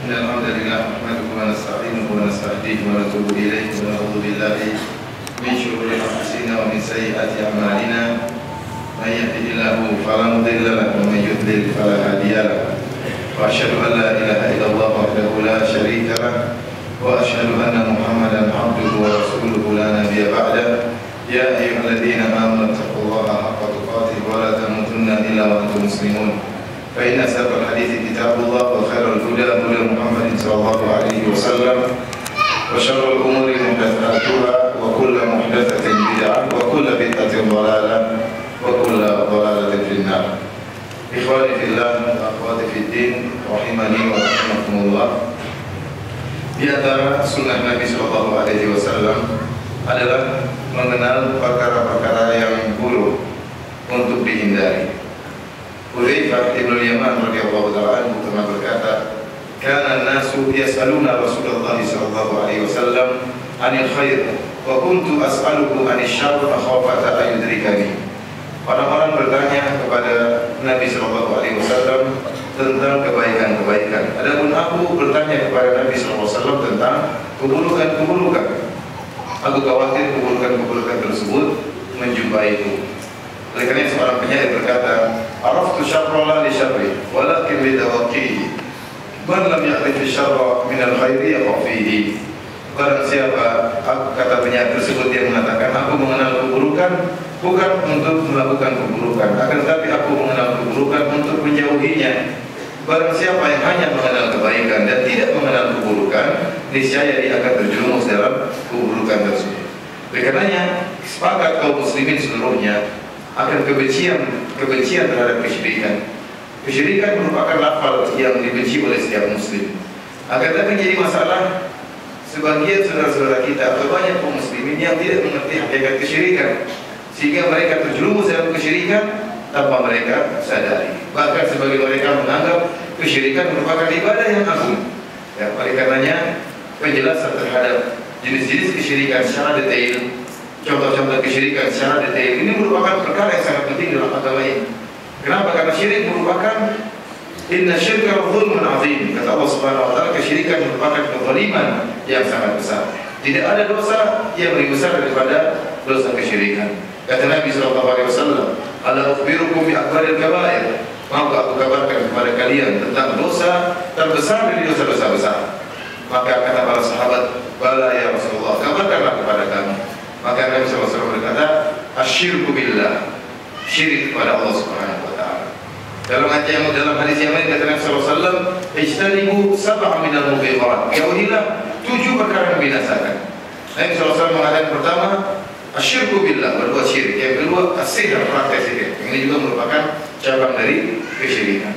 إن الحمد لله نحمده ونستعينه ونستهديه ونتوب إليه ونعوذ بالله من شرور أنفسنا ومن سيئات أعمالنا من يهده الله فلا مضل له ومن يضلل فلا هادي له وأشهد أن لا إله إلا الله وحده لا شريك له وأشهد أن محمدا عبده ورسوله لا نبي بعده يا أيها الذين آمنوا اتقوا الله حق تقاته ولا تموتن إلا وأنتم مسلمون فإن أصدق الحديث كتاب الله وخير الهدى هدى محمد صلى الله عليه وسلم وشر الأمور محدثاتها وكل محدثة بدعة وكل بدعة ضلالة وكل ضلالة في النار. إخواني في الله وأخواتي في الدين رحمني ورحمكم الله. Di antara sunnah Nabi Sallallahu Alaihi Wasallam adalah mengenal perkara-perkara yang buruk untuk dihindari. Hudzaifah bin Yaman radhiyallahu taala anhu pernah berkata, "Kana an-nasu yas'aluna Rasulullah sallallahu alaihi wasallam 'anil khair wa kuntu as'aluhu 'anil syarr makhafata an yudrikani." Orang-orang bertanya kepada Nabi sallallahu alaihi wasallam tentang kebaikan-kebaikan. Adapun aku bertanya kepada Nabi sallallahu alaihi wasallam tentang keburukan-keburukan. Aku khawatir keburukan-keburukan tersebut menjumpaiku. Oleh karena seorang penyair berkata, "Araftu syarra la li syarri, walakin li tawaqqihi. Man lam ya'rif syarra min al-khairi yaqa fihi." Barang siapa, kata penyair tersebut yang mengatakan, aku mengenal keburukan bukan untuk melakukan keburukan, akan tetapi aku mengenal keburukan untuk menjauhinya. Barang siapa yang hanya mengenal kebaikan dan tidak mengenal keburukan, niscaya dia akan terjerumus dalam keburukan tersebut. Oleh karenanya, sepakat kaum muslimin seluruhnya akan kebencian terhadap kesyirikan. Kesyirikan merupakan lafal yang dibenci oleh setiap muslim. Akan tetapi menjadi masalah sebagian saudara-saudara kita atau banyak kaum muslimin yang tidak mengerti hakikat kesyirikan, sehingga mereka terjerumus dalam kesyirikan tanpa mereka sadari. Bahkan sebagian mereka menganggap kesyirikan merupakan ibadah yang agung. Ya, oleh karenanya penjelasan terhadap jenis-jenis kesyirikan secara detail, contoh-contoh kesyirikan secara detail ini merupakan perkara yang sangat penting dalam agama ini. Kenapa? Karena syirik merupakan inna syirka dzulmun azim. Kata Allah Subhanahu wa taala, kesyirikan merupakan kezaliman yang sangat besar. Tidak ada dosa yang lebih besar daripada dosa kesyirikan. Kata Nabi sallallahu alaihi wasallam, "Ala ukhbirukum bi akbaril kabair?" Maka aku kabarkan kepada kalian tentang dosa terbesar dari dosa-dosa besar. Maka kata para sahabat, "Bala ya Rasulullah, kabarkanlah kepada kami." Maka Nabi sallallahu alaihi wasallam berkata, "Asyirku billah." Syirik kepada Allah Subhanahu wa taala. Dalam hadis yang lain kata Nabi sallallahu alaihi wasallam, "Ijtanibu sab'a minal mubiqat." Jauhilah 7 perkara yang membinasakan. Nabi sallallahu alaihi wasallam mengatakan pertama, asyirku billah, berbuat syirik. Yang kedua, as-sihr, praktek sihir. Ini juga merupakan cabang dari kesyirikan.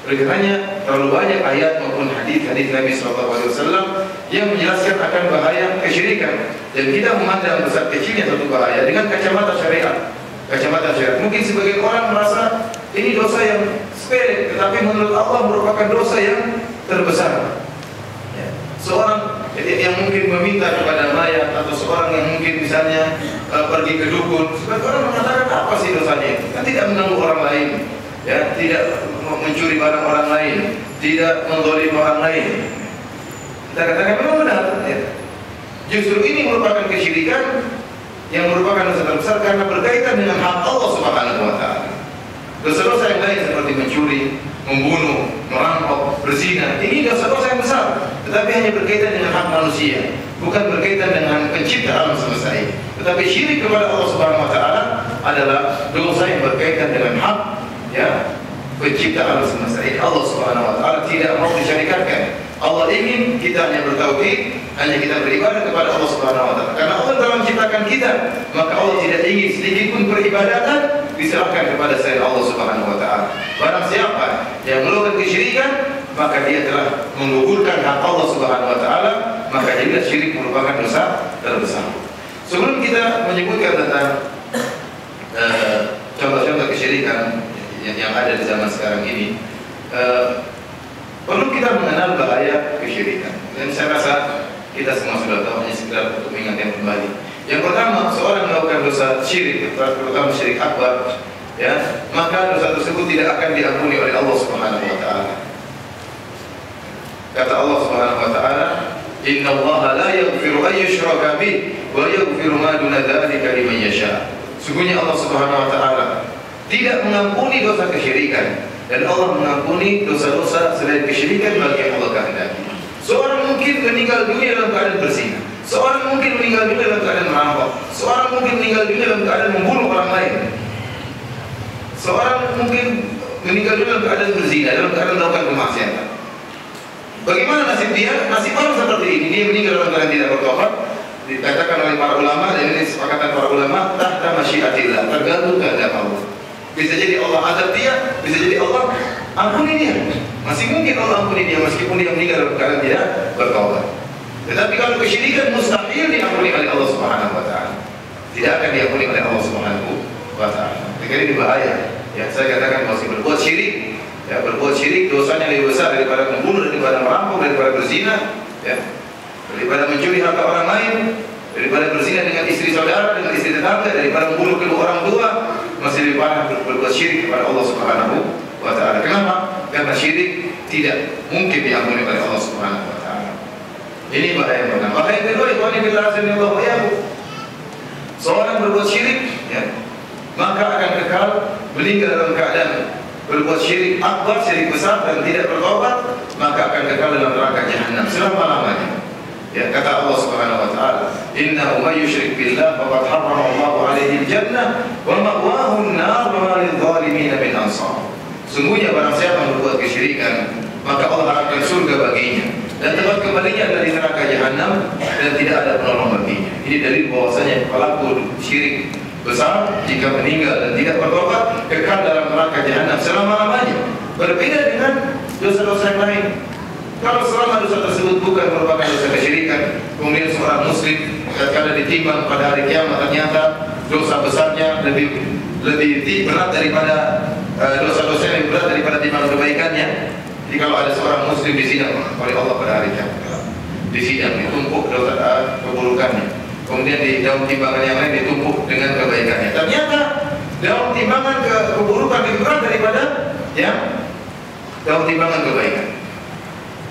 Oleh karenanya terlalu banyak ayat maupun hadis-hadis Nabi sallallahu alaihi wasallam yang menjelaskan akan bahaya kesyirikan, dan kita memandang besar kecilnya satu bahaya dengan kacamata syariat. Mungkin sebagian orang merasa ini dosa yang sepele, tetapi menurut Allah merupakan dosa yang terbesar. Ya. Seorang yang mungkin meminta kepada mayat, atau seorang yang mungkin misalnya pergi ke dukun, sebagian orang mengatakan apa sih dosanya itu? Kan tidak mengganggu orang lain, ya, tidak mencuri barang orang lain, tidak menzalimi orang lain. Kita katakan memang benar. Ya. Justru ini merupakan kesyirikan yang merupakan dosa terbesar karena berkaitan dengan hak Allah Subhanahu wa taala. Dosa-dosa yang lain seperti mencuri, membunuh, merampok, berzina, ini dosa-dosa yang besar, tetapi hanya berkaitan dengan hak manusia, bukan berkaitan dengan pencipta alam semesta ini. Tetapi syirik kepada Allah Subhanahu wa taala adalah dosa yang berkaitan dengan hak, ya, pencipta alam semesta ini. Allah Subhanahu wa taala tidak mau disyarikatkan. Allah ingin kita hanya bertauhid, hanya kita beribadah kepada Allah Subhanahu wa taala. Karena Allah telah menciptakan kita, maka Allah tidak ingin sedikit pun peribadatan diserahkan kepada selain Allah Subhanahu wa taala. Barang siapa yang melakukan kesyirikan, maka dia telah menggugurkan hak Allah Subhanahu wa taala, maka jadilah syirik merupakan dosa terbesar. Sebelum kita menyebutkan tentang contoh-contoh kesyirikan yang ada di zaman sekarang ini, perlu kita mengenal bahaya kesyirikan. Dan saya rasa kita semua sudah tahu, hanya sekedar untuk mengingatkan kembali. Yang pertama, seorang melakukan dosa syirik, terutama syirik akbar, ya, maka dosa tersebut tidak akan diampuni oleh Allah Subhanahu wa taala. Kata Allah Subhanahu wa taala, "Inna Allah la yaghfiru an yushraka bih wa yaghfiru ma duna dzalika liman yasha." Sungguhnya Allah Subhanahu wa taala tidak mengampuni dosa kesyirikan, dan Allah mengampuni dosa-dosa selain kesyirikan bagi yang Allah kehendaki. Seorang mungkin meninggal dunia dalam keadaan berzina, seorang mungkin meninggal dunia dalam keadaan merampok, seorang mungkin meninggal dunia dalam keadaan membunuh orang lain, seorang mungkin meninggal dunia dalam keadaan berzina, dalam keadaan melakukan kemaksiatan. Bagaimana nasib dia? Nasib orang seperti ini, dia meninggal dalam keadaan tidak bertobat. Dikatakan oleh para ulama, dan ini kesepakatan para ulama, tahta masyiatillah, tergantung kehendak Allah. Bisa jadi Allah azab dia, bisa jadi Allah ampuni dia. Masih mungkin Allah ampuni dia meskipun dia meninggal dalam keadaan tidak bertobat. Tetapi kalau kesyirikan mustahil diampuni oleh Allah Subhanahu wa taala. Tidak akan diampuni oleh Allah Subhanahu wa taala. Jadi ini bahaya. Ya, saya katakan masih berbuat syirik, ya, berbuat syirik dosanya lebih besar daripada membunuh, daripada merampok, daripada berzina, ya, daripada mencuri harta orang lain, daripada berzina dengan istri saudara, dengan istri tetangga, daripada membunuh kedua orang tua, masih lebih parah berbuat syirik kepada Allah Subhanahu wa taala. Kenapa? Karena syirik tidak mungkin diampuni oleh Allah Subhanahu wa taala. Ini bahaya yang pertama. Bahaya yang kedua, ikhwani fillah azanillahu wa iyyakum. Seorang berbuat syirik, ya, maka akan kekal meninggal dalam keadaan berbuat syirik akbar, syirik besar dan tidak bertobat, maka akan kekal dalam neraka jahanam selama-lamanya. Ya, kata Allah Subhanahu wa taala, "Innahu may yusyrik billah faqad harrama Allahu 'alaihi al-jannah wa ma'wahu an-nar wa ma lidh-dhalimin min ansar." Sungguhnya barang siapa yang berbuat kesyirikan, maka Allah harapkan surga baginya, dan tempat kembalinya adalah di neraka jahanam, dan tidak ada penolong baginya. Ini dalil bahwasanya pelaku syirik besar jika meninggal dan tidak bertobat kekal dalam neraka jahanam selama-lamanya. Berbeda dengan dosa-dosa yang lain. Kalau selama dosa tersebut bukan merupakan dosa kesyirikan, kemudian seorang muslim ketika ditimbang pada hari kiamat ternyata dosa besarnya lebih berat daripada dosa-dosa yang lebih berat daripada timbang kebaikannya. Jadi kalau ada seorang muslim disidang oleh Allah pada hari kiamat, disidang, ditumpuk dosa keburukannya, kemudian di dalam timbangan yang lain ditumpuk dengan kebaikannya. Ternyata dalam timbangan keburukan lebih berat daripada dalam timbangan kebaikan.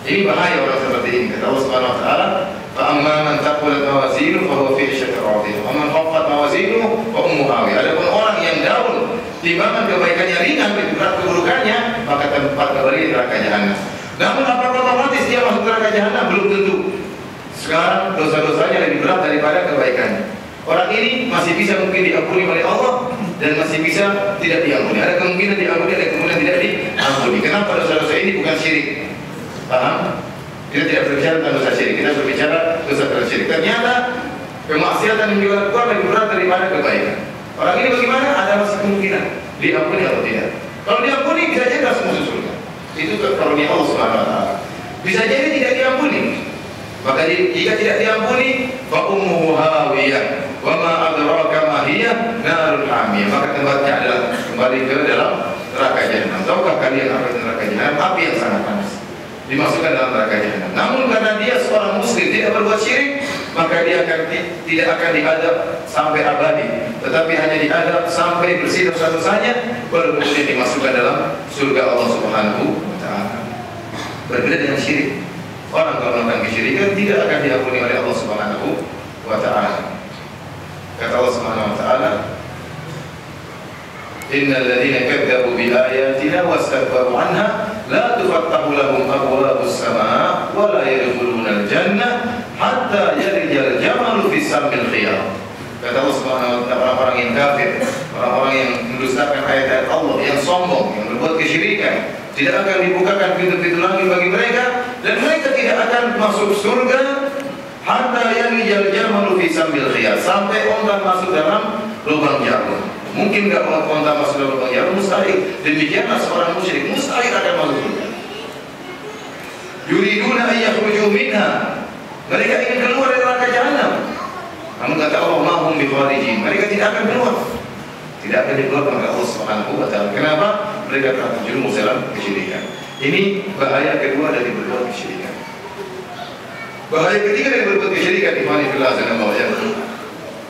Ini bahaya orang seperti ini. Kata Allah Subhanahu wa taala, "Fa amma man thaqulat mawazinuhu fa huwa fi 'ishatin radiyah, wa man khaffat mawazinuhu fa ummuhu hawiyah." Adapun orang yang daun timbangan kebaikannya ringan, berat keburukannya, maka tempat kembali neraka jahanam. Namun apakah otomatis dia masuk neraka jahanam? Belum tentu. Sekarang dosa-dosanya lebih berat daripada kebaikannya. Orang ini masih bisa mungkin diampuni oleh Allah, dan masih bisa tidak diampuni. Ada kemungkinan diampuni, ada kemungkinan tidak diampuni. Kenapa? Dosa-dosa ini bukan syirik. Paham? Kita tidak berbicara tentang dosa syirik, kita berbicara dosa syirik. Ternyata kemaksiatan yang dilakukan lebih berat daripada kebaikan. Orang ini bagaimana? Ada masih kemungkinan diampuni atau tidak. Kalau diampuni bisa jadi langsung masuk surga. Itu karunia Allah Subhanahu wa taala. Bisa jadi tidak diampuni. Maka jika tidak diampuni, fa ummuhu hawiyah wa ma adraka ma hiya narul hamiyah. Maka tempatnya adalah kembali ke dalam neraka jahanam. Tahukah kalian apa itu neraka jahanam? Api yang sangat panas. Dimasukkan dalam neraka jahanam. Namun karena dia seorang muslim tidak berbuat syirik, maka dia tidak akan diadab sampai abadi, tetapi hanya diadab sampai bersih dosa-dosanya, baru kemudian dimasukkan dalam surga Allah Subhanahu wa taala. Berbeda dengan syirik. Orang kalau melakukan kesyirikan tidak akan diampuni oleh Allah Subhanahu wa taala. Kata Allah Subhanahu wa taala, "Innal ladzina kadzdzabu bi ayatina wastakbaru 'anha la tufattahu lahum abwabus samaa wa la yadkhuluna al-jannah hatta yalijal jamalu fi sammil khiyam." Kata Allah Subhanahu wa taala, orang-orang yang kafir, orang-orang yang mendustakan ayat-ayat Allah, yang sombong, yang berbuat kesyirikan, tidak akan dibukakan pintu-pintu langit bagi mereka, dan mereka tidak akan masuk surga hatta yalijal jamalu fi sammil khiyam, sampai onta masuk dalam lubang jarum. Mungkin enggak onta masuk dalam lubang jarum? Mustahil. Demikianlah seorang musyrik mustahil akan masuk surga. Yuriduna an yakhruju minha, mereka ingin keluar dari neraka jahanam. Namun kata Allah, "Ma hum bikharijin." Mereka tidak akan keluar. Tidak akan dikeluarkan oleh Allah Subhanahu wa taala. Kenapa? Mereka telah terjerumus dalam kesyirikan. Ini bahaya kedua dari berbuat kesyirikan. Bahaya ketiga dari berbuat kesyirikan, ikhwani fillah azanallahu wa iyyakum.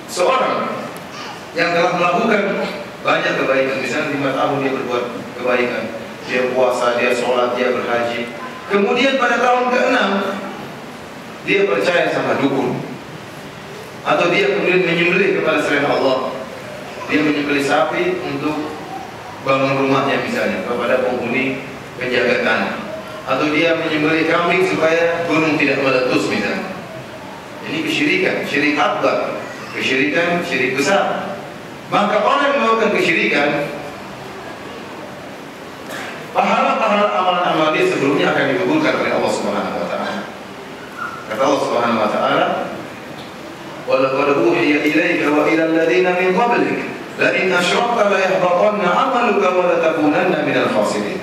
Seorang yang telah melakukan banyak kebaikan, misalnya 5 tahun dia berbuat kebaikan, dia puasa, dia sholat, dia berhaji, Kemudian pada tahun ke-6 dia percaya sama dukun, atau dia kemudian menyembelih kepada selain Allah. Dia menyembelih sapi untuk bangun rumahnya misalnya kepada penghuni penjaga tanah, atau dia menyembelih kambing supaya gunung tidak meletus misalnya. Ini kesyirikan, syirik akbar, kesyirikan, syirik besar. Maka orang yang melakukan kesyirikan, pahala-pahala amalan-amalan dia sebelumnya akan digugurkan oleh Allah Subhanahu wa taala. Kata Allah Subhanahu wa taala, "Wa laqad uhiya ilaika wa ila alladziina min qablik la in asyrakta la yahbatanna 'amaluka wa la takunanna minal khasirin.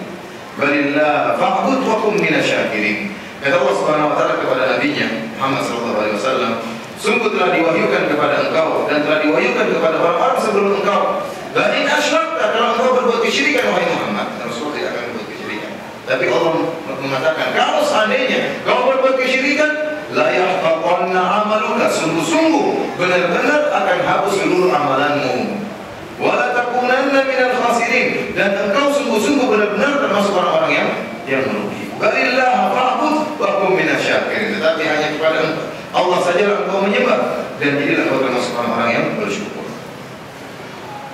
Balillaha fa'bud wa kum minasyakirin." Kata Allah Subhanahu wa taala kepada nabinya Muhammad sallallahu alaihi wasallam, sungguh telah diwahyukan kepada engkau dan telah diwahyukan kepada orang-orang sebelum engkau. La in asyrakta, kalau engkau berbuat kesyirikan wahai Muhammad, Rasul tidak akan berbuat kesyirikan. Tapi Allah mengatakan, kalau seandainya kau berbuat kesyirikan, la yahbaqanna 'amaluka, sungguh-sungguh benar-benar akan hapus seluruh amalanmu. Wa la takunanna minal khasirin, dan engkau sungguh-sungguh benar-benar termasuk orang-orang yang merugi. Balillaha fa'bud wa kum minasyakirin. Tetapi hanya kepada Allah saja engkau menyembah, dan jadilah engkau termasuk orang-orang yang bersyukur.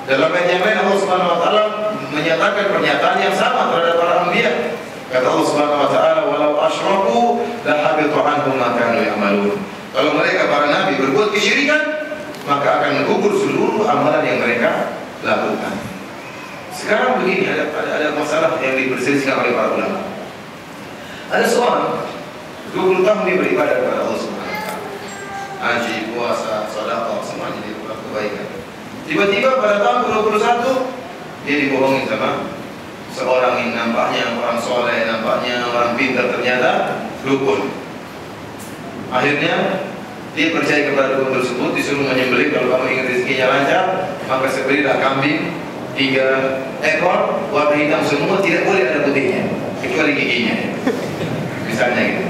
Dalam ayat yang lain Allah Subhanahu wa taala menyatakan pernyataan yang sama terhadap para anbiya. Kata Allah Subhanahu wa taala, "Walau asyraku la habita anhum ma kanu ya'malun." Kalau mereka para nabi berbuat kesyirikan, maka akan gugur seluruh amalan yang mereka lakukan. Sekarang begini, ada masalah yang diperselisihkan oleh para ulama. Ada seorang 20 tahun dia beribadah kepada Allah Subhanahu wa taala. Haji, puasa, sedekah, semuanya dia berbuat kebaikan. Tiba-tiba pada tahun ke-21 dia dibohongi sama seorang yang nampaknya orang soleh, nampaknya orang pintar, ternyata dukun. Akhirnya dia percaya kepada dukun tersebut, disuruh menyembelih. Kalau kamu ingin rezekinya lancar, maka sebelilah kambing 3 ekor, warna hitam semua, tidak boleh ada putihnya kecuali giginya, misalnya gitu.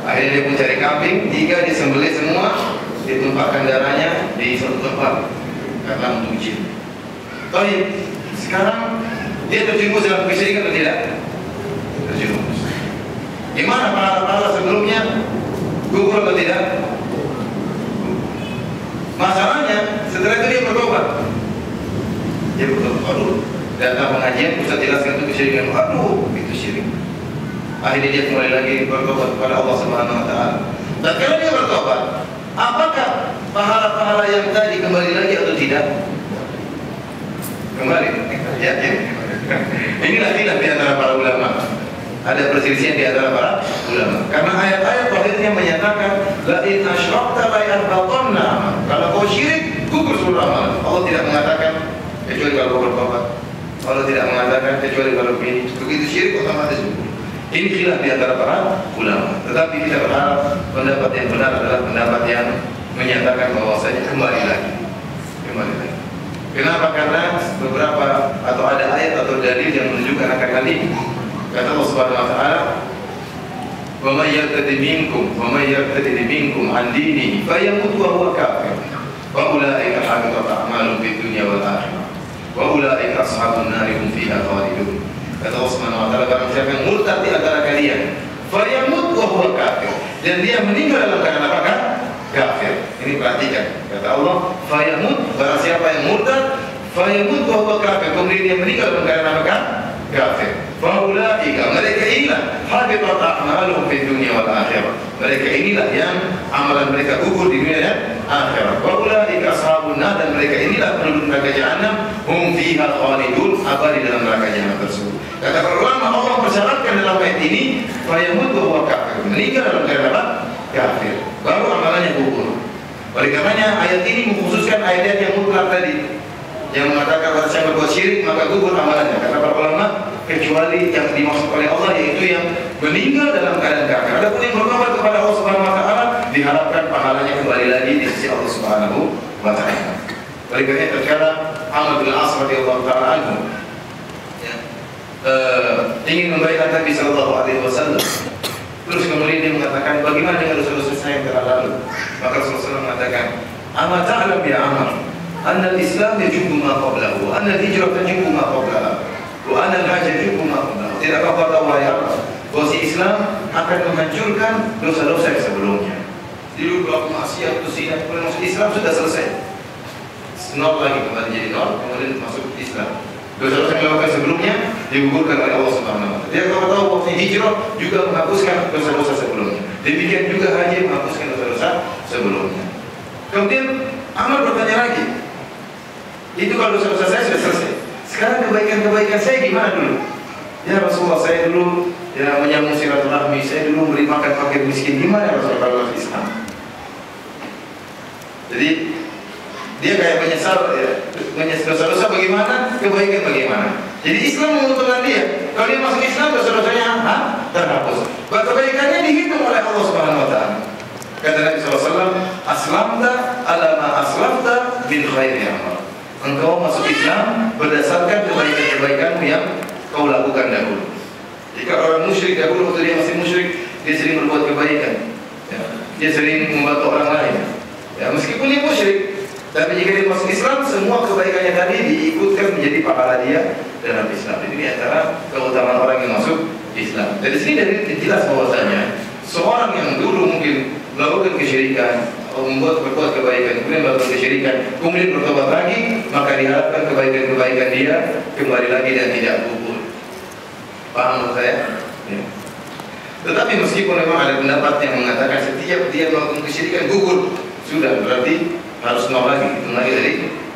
Akhirnya dia mencari kambing 3, disembelih semua, ditumpahkan darahnya di suatu tempat karena untuk jin. Baik, sekarang dia terjerumus dalam kesyirikan atau tidak? Terjerumus. Gimana pahala-pahala sebelumnya? Gugur atau tidak? Masalahnya setelah itu dia bertobat. Dia bertobat. Aduh, datang pengajian Ustaz jelaskan itu kesyirikan. Aduh, itu syirik. Akhirnya dia kembali lagi bertobat kepada Allah Subhanahu wa taala. Dan kalau dia bertobat, apakah pahala-pahala yang tadi kembali lagi atau tidak? Kembali. Ya. Inilah khilaf di antara para ulama. Ada perselisihan di antara para ulama. Karena ayat-ayat akhirnya menyatakan la in asyrakta la yahbatanna. Kalau kau syirik, gugur seluruh amalan. Allah tidak mengatakan kecuali kalau kau bertobat. Allah tidak mengatakan kecuali kalau begini. Begitu syirik otomatis gugur. Ini khilaf di antara para ulama. Tetapi kita berharap pendapat yang benar adalah pendapat yang menyatakan bahwasanya kembali lagi. Kenapa? Karena beberapa atau ada ayat atau dalil yang menunjukkan akan hal ini. Kata Allah Subhanahu wa taala, "Wa may yartad minkum an dinihi fayamut wa huwa kafir. Wa ulaika habitat a'maluhum fid dunya wal akhirah. Wa ulaika ashabun nar hum fiha khalidun." Kata Allah Subhanahu wa taala, barang siapa yang murtad di antara kalian, fayamut wa huwa kafir, dan dia meninggal dalam keadaan apakah? Kafir. Ini perhatikan. Kata Allah, fayamut, barang siapa yang murtad, fayamut wa huwa kafir, kemudian dia meninggal dalam keadaan apakah? Kafir. Faulaika, mereka inilah habitat a'maluhum fid dunya wal akhirah. Mereka inilah yang amalan mereka gugur di dunia dan akhirat. Faulaika ashabun nar, dan mereka inilah penduduk neraka jahanam, hum fiha khalidun, abadi dalam neraka jahanam tersebut. Kata para ulama, Allah persyaratkan dalam ayat ini fayamut wa huwa kafir, meninggal dalam keadaan apa? Kafir. Baru amalannya gugur. Oleh karenanya ayat ini mengkhususkan ayat yang mutlak tadi, yang mengatakan barang siapa berbuat syirik maka gugur amalannya. Karena para ulama kecuali yang dimaksud oleh Allah yaitu yang meninggal dalam keadaan kafir. Adapun yang bertobat kepada Allah Subhanahu wa taala diharapkan pahalanya kembali lagi di sisi Allah Subhanahu wa taala. Oleh karena tatkala Amr bin As radhiyallahu taala anhu ingin membaiat Nabi sallallahu alaihi wasallam, terus kemudian dia mengatakan, bagaimana dengan dosa-dosa saya yang telah lalu? Maka Rasulullah mengatakan, "Ama ta'lam ya Amr, anna al-Islam yajibu ma qablahu, anna al-hijrah tajibu ma qablaha, wa anna al-hajj yajibu ma qablahu." Tidakkah kau tahu wahai Amr, bahwa si Islam akan menghancurkan dosa-dosa yang sebelumnya. Dulu pelaku maksiat itu zina, kemudian masuk Islam sudah selesai. Nol lagi kembali jadi nol, kemudian masuk Islam. Dosa-dosa yang dilakukan sebelumnya digugurkan oleh Allah Subhanahu wa taala. Dia kalau tahu bahwa hijrah juga menghapuskan dosa-dosa sebelumnya. Demikian juga haji menghapuskan dosa-dosa sebelumnya. Kemudian Amr bertanya lagi, itu kalau dosa-dosa saya sudah selesai. Sekarang kebaikan-kebaikan saya gimana dulu? Ya Rasulullah, saya dulu ya menyambung silaturahmi, saya dulu beri makan fakir miskin. Gimana ya Rasulullah Islam? Jadi dia kayak menyesal ya, dosa-dosa bagaimana, kebaikan bagaimana. Jadi Islam menguntungkan dia. Kalau dia masuk Islam, dosa-dosanya terhapus. Kebaikannya dihitung oleh Allah Subhanahu wa taala. Kata Nabi SAW, aslamta ala ma aslamta min khairi amal. Engkau masuk Islam berdasarkan kebaikan-kebaikanmu yang kau lakukan dahulu. Jika orang musyrik dahulu waktu dia masih musyrik, dia sering berbuat kebaikan, ya. Dia sering membantu orang lain, ya, meskipun dia musyrik. Tapi jika dia masuk Islam, semua kebaikannya tadi diikutkan menjadi pahala dia dalam Islam. Ini antara keutamaan orang yang masuk Islam. Dari sini dari jelas bahwasanya seorang yang dulu mungkin melakukan kesyirikan, berbuat kebaikan, kemudian melakukan kesyirikan, kemudian bertobat lagi, maka diharapkan kebaikan-kebaikan dia kembali lagi dan tidak gugur. Paham saya? Ya. Tetapi meskipun memang ada pendapat yang mengatakan setiap dia melakukan kesyirikan gugur, sudah berarti harus nol lagi, hitung lagi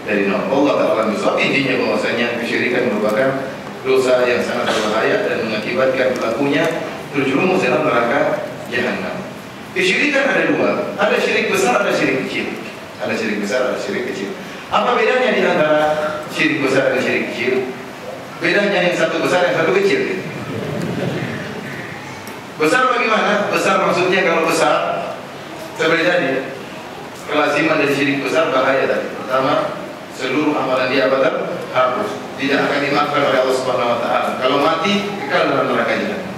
dari nol. Allah Ta'ala misal intinya bahwasanya kesyirikan merupakan dosa yang sangat berbahaya dan mengakibatkan pelakunya terjerumus dalam neraka jahanam. Kesyirikan ada dua, ada syirik besar, ada syirik kecil. Ada syirik besar, ada syirik kecil. Apa bedanya di antara syirik besar dan syirik kecil? Bedanya yang satu besar, yang satu kecil. Besar bagaimana? Besar maksudnya kalau besar seperti tadi, kelaziman dari syirik besar bahaya tadi. Pertama, seluruh amalan dia hapus, tidak akan dimaafkan oleh Allah Subhanahu wa taala. Kalau mati, kekal dalam neraka jahanam.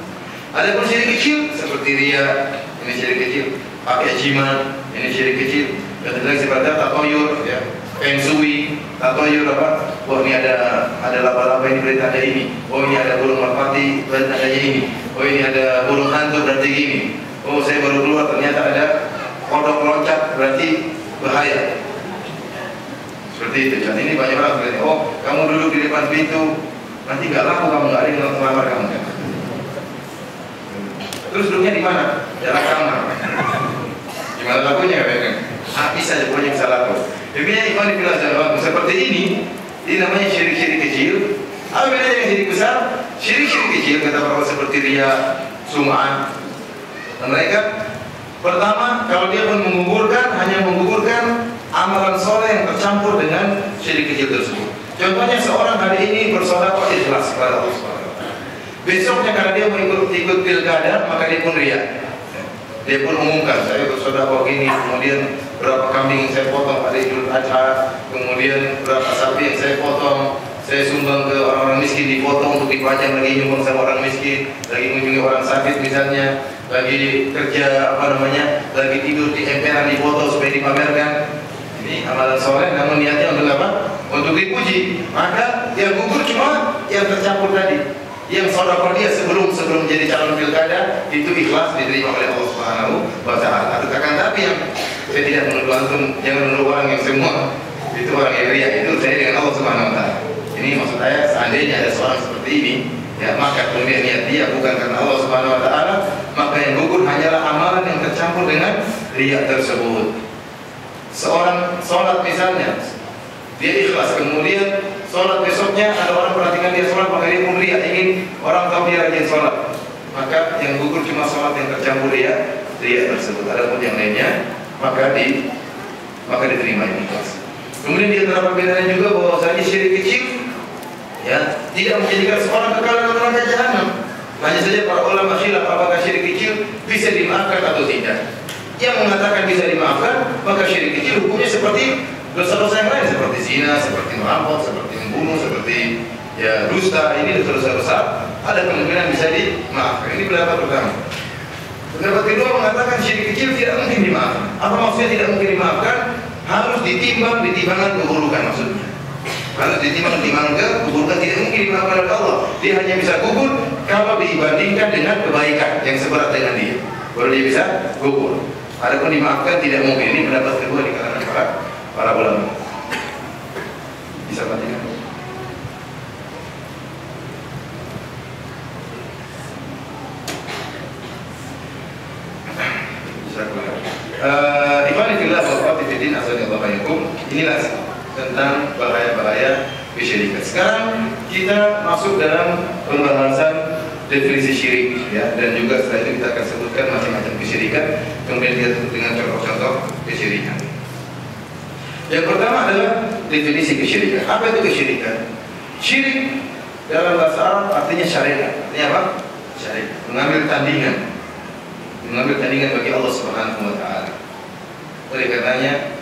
Ada pun syirik kecil seperti riya, ini syirik kecil. Pakai jimat, ini syirik kecil. Dan lagi seperti tatoyur, ya. Feng shui, tatoyur apa? Oh ini ada laba-laba ini berarti ada ini. Oh ini ada burung merpati berarti adanya ini. Oh ini ada burung hantu berarti gini. Oh saya baru keluar ternyata ada kodok loncat berarti bahaya. Seperti itu. Dan ini banyak orang berarti, oh kamu duduk di depan pintu, nanti gak laku kamu, gak ada yang ngelamar kamu kan? Terus duduknya di mana? Dalam kamar. Gimana lakunya kan? Habis saja pokoknya bisa laku. Demikian iman di bilang seperti ini namanya syirik-syirik kecil. Apa bedanya dengan syirik besar? Syirik-syirik kecil kata para seperti riya, sum'ah. Mereka pertama, kalau dia pun hanya menggugurkan amalan soleh yang tercampur dengan syirik kecil tersebut. Contohnya seorang hari ini bersedekah ikhlas kepada Allah Subhanahu wa taala. Besoknya karena dia mau ikut pilkada, maka dia pun riya. Dia pun umumkan, saya bersedekah gini, kemudian berapa kambing yang saya potong pada Idul Adha, kemudian berapa sapi yang saya potong, saya sumbang ke orang-orang miskin, dipotong untuk dipajang lagi nyumbang sama orang miskin, lagi mengunjungi orang sakit misalnya, lagi kerja lagi tidur di emperan dipoto supaya dipamerkan. Ini amalan soleh, namun niatnya untuk apa? Untuk dipuji. Maka yang gugur cuma yang tercampur tadi. Yang sedekah dia sebelum jadi calon pilkada itu ikhlas diterima oleh Allah Subhanahu wa taala. Akan tapi yang saya tidak menuduh antum, jangan menuduh orang yang semua itu orang yang riya, itu saya dengan Allah Subhanahu wa taala. Ini maksud saya, seandainya ada seorang seperti ini, ya maka kemudian niat dia bukan karena Allah Subhanahu wa taala, maka yang gugur hanyalah amalan yang tercampur dengan riya tersebut. Seorang sholat misalnya, dia ikhlas, kemudian sholat besoknya ada orang perhatikan dia sholat, maka dia pun riya, ingin orang tahu dia rajin sholat, maka yang gugur cuma sholat yang tercampur riya tersebut. Adapun yang lainnya maka diterima ini ikhlas. Kemudian dia terdapat bedanya juga bahwasanya syirik kecil ya tidak menjadikan seorang kekal dalam neraka jahanam. Hanya saja para ulama khilaf apakah syirik kecil bisa dimaafkan atau tidak. Yang mengatakan bisa dimaafkan, maka syirik kecil hukumnya seperti dosa-dosa yang lain, seperti zina, seperti merampok, seperti membunuh, seperti ya dusta. Ini dosa-dosa besar, ada kemungkinan bisa dimaafkan. Ini pendapat pertama. Pendapat kedua mengatakan syirik kecil tidak mungkin dimaafkan. Apa maksudnya tidak mungkin dimaafkan? Harus ditimbang di timbangan keburukan maksudnya. Harus ditimbang keburukan, tidak mungkin dimaafkan oleh Allah. Dia hanya bisa gugur kalau dibandingkan dengan kebaikan yang seberat dengan dia, baru dia bisa gugur. Adapun dimaafkan tidak mungkin. Ini pendapat kedua di kalangan para ulama. Bisa matikan. Ikhwanifillah wa akhwati fiddin, azanillahu iyyakum. Inilah tentang bahaya-bahaya kesyirikan. Sekarang kita masuk dalam pembahasan definisi syirik, ya, dan juga setelah itu kita akan sebutkan macam-macam kesyirikan, kemudian kita tutup dengan contoh-contoh kesyirikan. Yang pertama adalah definisi kesyirikan. Apa itu kesyirikan? Syirik dalam bahasa Arab artinya syariat. Artinya apa? Syariat. Mengambil tandingan bagi Allah Subhanahu wa taala. Oleh karenanya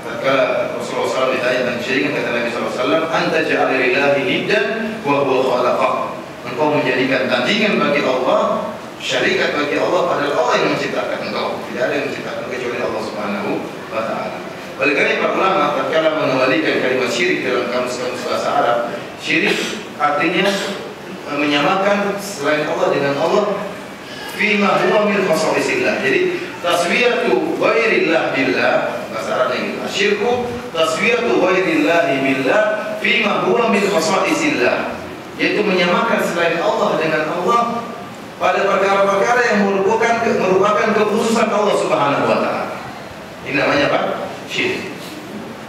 tatkala Rasulullah SAW ditanya tentang kesyirikan, kata Nabi SAW, "Anta ja'ala lillahi niddan wa huwa khalaqak." Engkau menjadikan tandingan bagi Allah, syarikat bagi Allah, padahal Allah yang menciptakan engkau. Tidak ada yang menciptakan kecuali Allah Subhanahu wa taala. Oleh karena para ulama tatkala mengembalikan kalimat syirik dalam kamus-kamus bahasa Arab, syirik artinya menyamakan selain Allah dengan Allah fima huwa min khasa'isillah. Jadi taswiyatu ghairillah billah, bahasa Arabnya gitu. Syirku taswiyatu ghairillahi billah fima huwa min khasa'isillah, yaitu menyamakan selain Allah dengan Allah pada perkara-perkara yang merupakan kekhususan Allah Subhanahu wa taala. Ini namanya apa? Syirik.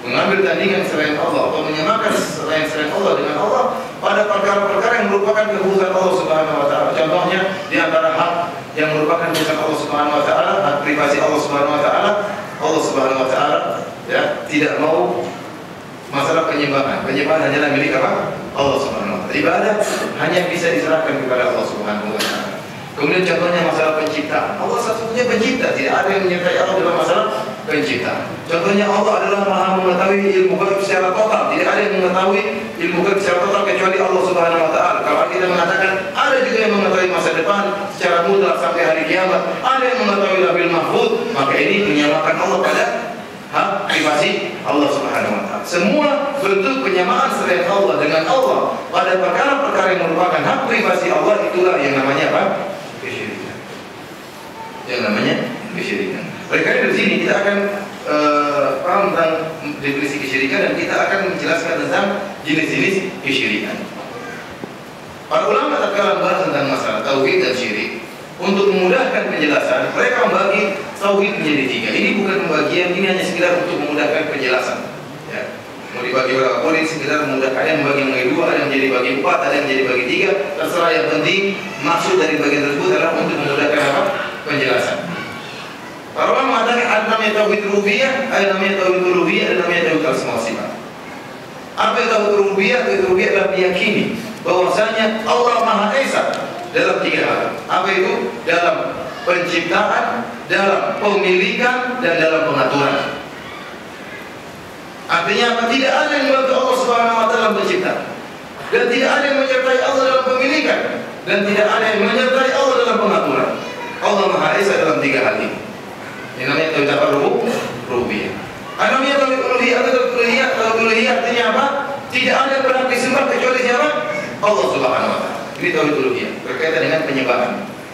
Mengambil tandingan selain Allah atau menyamakan selain Allah dengan Allah pada perkara-perkara yang merupakan kekhususan Allah Subhanahu wa taala. Contohnya di antara hak yang merupakan kekhususan Allah Subhanahu wa taala, hak privasi Allah Subhanahu wa taala. Allah Subhanahu wa taala ya tidak mau masalah penyembahan. Penyembahan hanyalah milik apa? Allah Subhanahu wa taala. Ibadah hanya bisa diserahkan kepada Allah Subhanahu wa taala. Kemudian contohnya masalah penciptaan. Allah satu-satunya pencipta, tidak ada yang menyertai Allah dalam masalah penciptaan. Contohnya Allah adalah Maha mengetahui ilmu gaib secara total. Tidak ada yang mengetahui ilmu gaib secara total kecuali Allah Subhanahu wa taala. Kalau kita mengatakan ada juga yang mengetahui masa depan secara mutlak sampai hari kiamat, ada yang mengetahui lauhul mahfuz, maka ini menyamakan Allah pada hak privasi Allah Subhanahu wa taala. Semua bentuk penyamaan selain Allah dengan Allah pada perkara-perkara yang merupakan hak privasi Allah, itulah yang namanya apa? Kesyirikan. Yang namanya kesyirikan. Oleh karena di sini kita akan paham tentang definisi kesyirikan dan kita akan menjelaskan tentang jenis-jenis kesyirikan. Para ulama tatkala membahas tentang masalah tauhid dan syirik, untuk memudahkan penjelasan, mereka membagi tauhid menjadi tiga. Ini bukan pembagian, ini hanya sekedar untuk memudahkan penjelasan. Ya. Mau dibagi berapa pun, ini sekedar memudahkan. Ada yang membagi menjadi dua, ada yang menjadi bagi empat, ada yang menjadi bagi tiga. Terserah, yang penting maksud dari bagian tersebut adalah untuk memudahkan apa? Penjelasan. Para ulama mengatakan ada namanya tauhid rububiyah, ada namanya tauhid uluhiyah, ada namanya tauhid asma wa sifat. Apa yang tauhid rububiyah? Tauhid rububiyah adalah meyakini bahwasanya Allah Maha Esa dalam tiga hal. Apa itu? Dalam penciptaan, dalam pemilikan, dan dalam pengaturan. Artinya apa? Tidak ada yang membantu Allah Subhanahu wa taala dalam penciptaan, dan tidak ada yang menyertai Allah dalam pemilikan, dan tidak ada yang menyertai Allah dalam pengaturan. Allah Maha Esa dalam tiga hal ini. Ini namanya tauhid apa? Rububiyah. Ada namanya tauhid uluhiyah. Tauhid uluhiyah artinya apa? Tidak ada yang berhak disembah kecuali siapa? Allah Subhanahu wa taala. Ini tauhid uluhiyah, berkaitan dengan penyembahan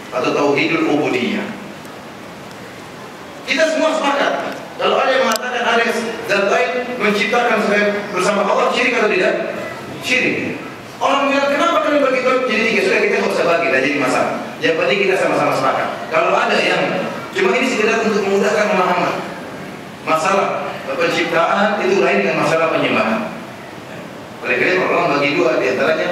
atau tauhidul ubudiyah. Kita semua sepakat. Kalau ada yang mengatakan ada zat lain menciptakan selain bersama Allah, syirik atau tidak? Syirik. Orang bilang, kenapa kalian bagi tauhid jadi tiga? Sudah, kita nggak usah bagi, tidak jadi masalah. Yang penting kita sama-sama sepakat. Kalau ada yang cuma ini sekedar untuk memudahkan pemahaman masalah penciptaan itu lain dengan masalah penyembahan. Oleh karena orang bagi dua, diantaranya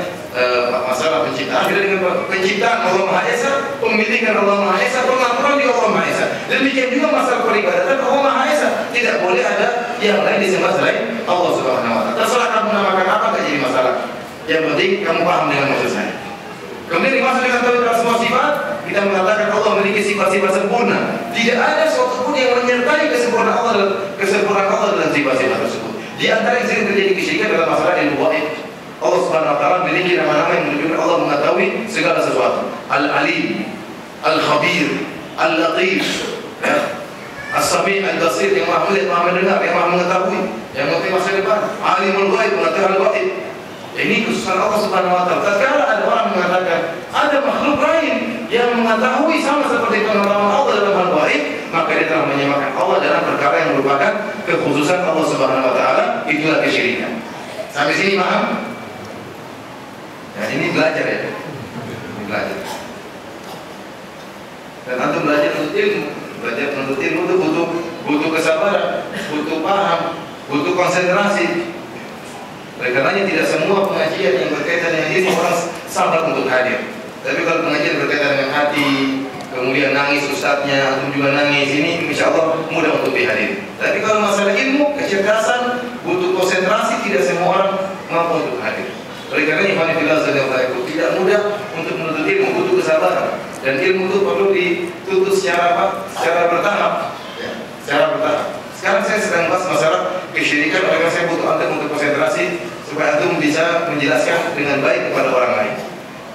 masalah penciptaan beda dengan penciptaan Allah Maha Esa, pemilikan Allah Maha Esa, pengaturan di Allah Maha Esa. Demikian juga masalah peribadatan Allah Maha Esa. Tidak boleh ada yang lain disembah selain Allah Subhanahu wa taala. Terserah kamu namakan apa, tidak jadi masalah. Yang penting kamu paham dengan maksud saya. Kemudian dimaksud dengan tauhid asma sifat, kita mengatakan Allah memiliki sifat-sifat sempurna. Tidak ada sesuatu pun yang menyertai kesempurnaan Allah dalam sifat-sifat tersebut. Di antara yang sering terjadi kesyirikan adalah masalah ilmu gaib. Allah Subhanahu wa taala memiliki nama-nama yang menunjukkan Allah mengetahui segala sesuatu. Al-Alim, Al-Khabir, Al-Latif, As-Sami', Al-Basir, yang Maha melihat, Maha mendengar, yang Maha mengetahui, yang mengetahui masa depan. Alimul Ghaib, mengetahui al-ghaib. Ini khususan Allah Subhanahu wa taala. Tatkala ada orang mengatakan ada makhluk lain yang mengetahui sama seperti pengetahuan Allah dalam hal gaib, maka dia telah menyamakan Allah dalam perkara yang merupakan kekhususan Allah Subhanahu wa taala, itulah kesyirikan. Sampai sini paham? Ya, ini belajar ya. Ini belajar. Dan antum belajar untuk ilmu. Belajar untuk ilmu itu butuh kesabaran, butuh paham, butuh konsentrasi. Oleh karenanya tidak semua pengajian yang berkaitan dengan ini orang sabar untuk hadir. Tapi kalau pengajian berkaitan dengan hati, kemudian nangis ustadznya, antum juga nangis, ini insya Allah mudah untuk dihadiri. Tapi kalau masalah ilmu, kecerdasan, butuh konsentrasi, tidak semua orang mampu untuk hadir. Oleh karenanya tidak mudah untuk menuntut ilmu, butuh kesabaran. Dan ilmu itu perlu dituntut secara apa? Secara bertahap. Ya, secara bertahap. Sekarang saya sedang bahas masalah kesyirikan, oleh karena saya butuh antum untuk konsentrasi supaya antum bisa menjelaskan dengan baik kepada orang lain.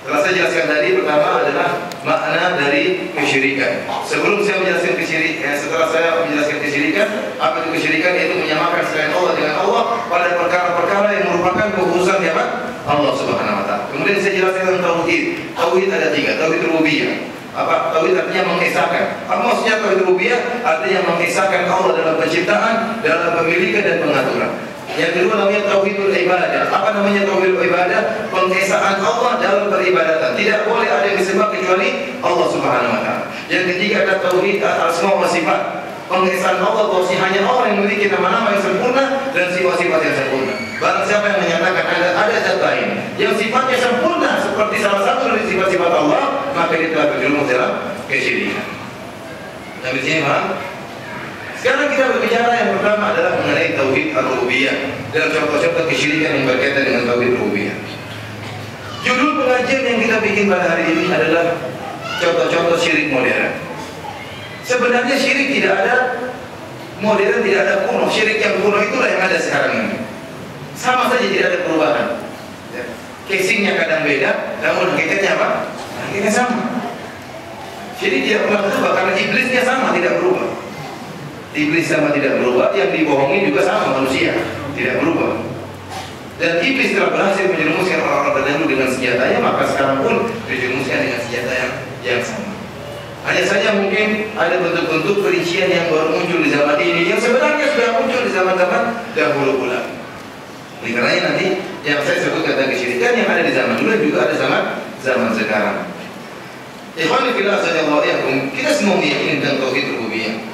Setelah saya jelaskan tadi, pertama adalah makna dari kesyirikan. Sebelum saya menjelaskan kesyirikan, setelah saya menjelaskan kesyirikan, apa itu kesyirikan? Yaitu menyamakan selain Allah dengan Allah pada perkara-perkara yang merupakan kekhususan Allah Subhanahu wa taala. Kemudian saya jelaskan tentang tauhid. Tauhid ada 3, tauhid rububiyah. Apa? Tauhid artinya mengesahkan. Apa maksudnya tauhid rububiyah? Artinya mengesahkan Allah dalam penciptaan, dalam pemilikan dan pengaturan. Yang kedua namanya tauhidul ibadah. Apa namanya tauhidul ibadah? Pengesahan Allah dalam peribadatan. Tidak boleh ada yang disembah kecuali Allah Subhanahu wa taala. Yang ketiga ada tauhid asma wa sifat. Pengesahan Allah bahwa hanya Allah yang memiliki nama-nama yang sempurna dan sifat-sifat yang sempurna. Barang siapa yang menyatakan ada zat lain yang sifatnya sempurna seperti salah satu dari sifat-sifat Allah, maka dia telah terjerumus dalam kesyirikan. Sampai sini paham? Sekarang kita berbicara yang pertama adalah mengenai tauhid ar-rububiyah dan contoh-contoh kesyirikan yang berkaitan dengan tauhid rububiyah. Judul pengajian yang kita bikin pada hari ini adalah contoh-contoh syirik modern. Sebenarnya syirik tidak ada modern, tidak ada kuno. Syirik yang kuno itulah yang ada sekarang ini. Sama saja, tidak ada perubahan. Casingnya kadang beda, namun hakikatnya apa? Hakikatnya sama. Jadi tidak pernah berubah karena iblisnya sama, tidak berubah. Iblis sama tidak berubah, yang dibohongi juga sama, manusia tidak berubah. Dan iblis telah berhasil menjerumuskan orang-orang terdahulu dengan senjatanya, maka sekarang pun dijerumuskan dengan senjata yang sama. Hanya saja mungkin ada bentuk-bentuk perincian yang baru muncul di zaman ini yang sebenarnya sudah muncul di zaman-zaman dahulu pula. Oleh karenanya nanti yang saya sebut kata kesyirikan yang ada di zaman dulu juga ada zaman sekarang. Ikhwan fillah sadaqallahu, kita semua meyakini tentang tauhid rububiyah.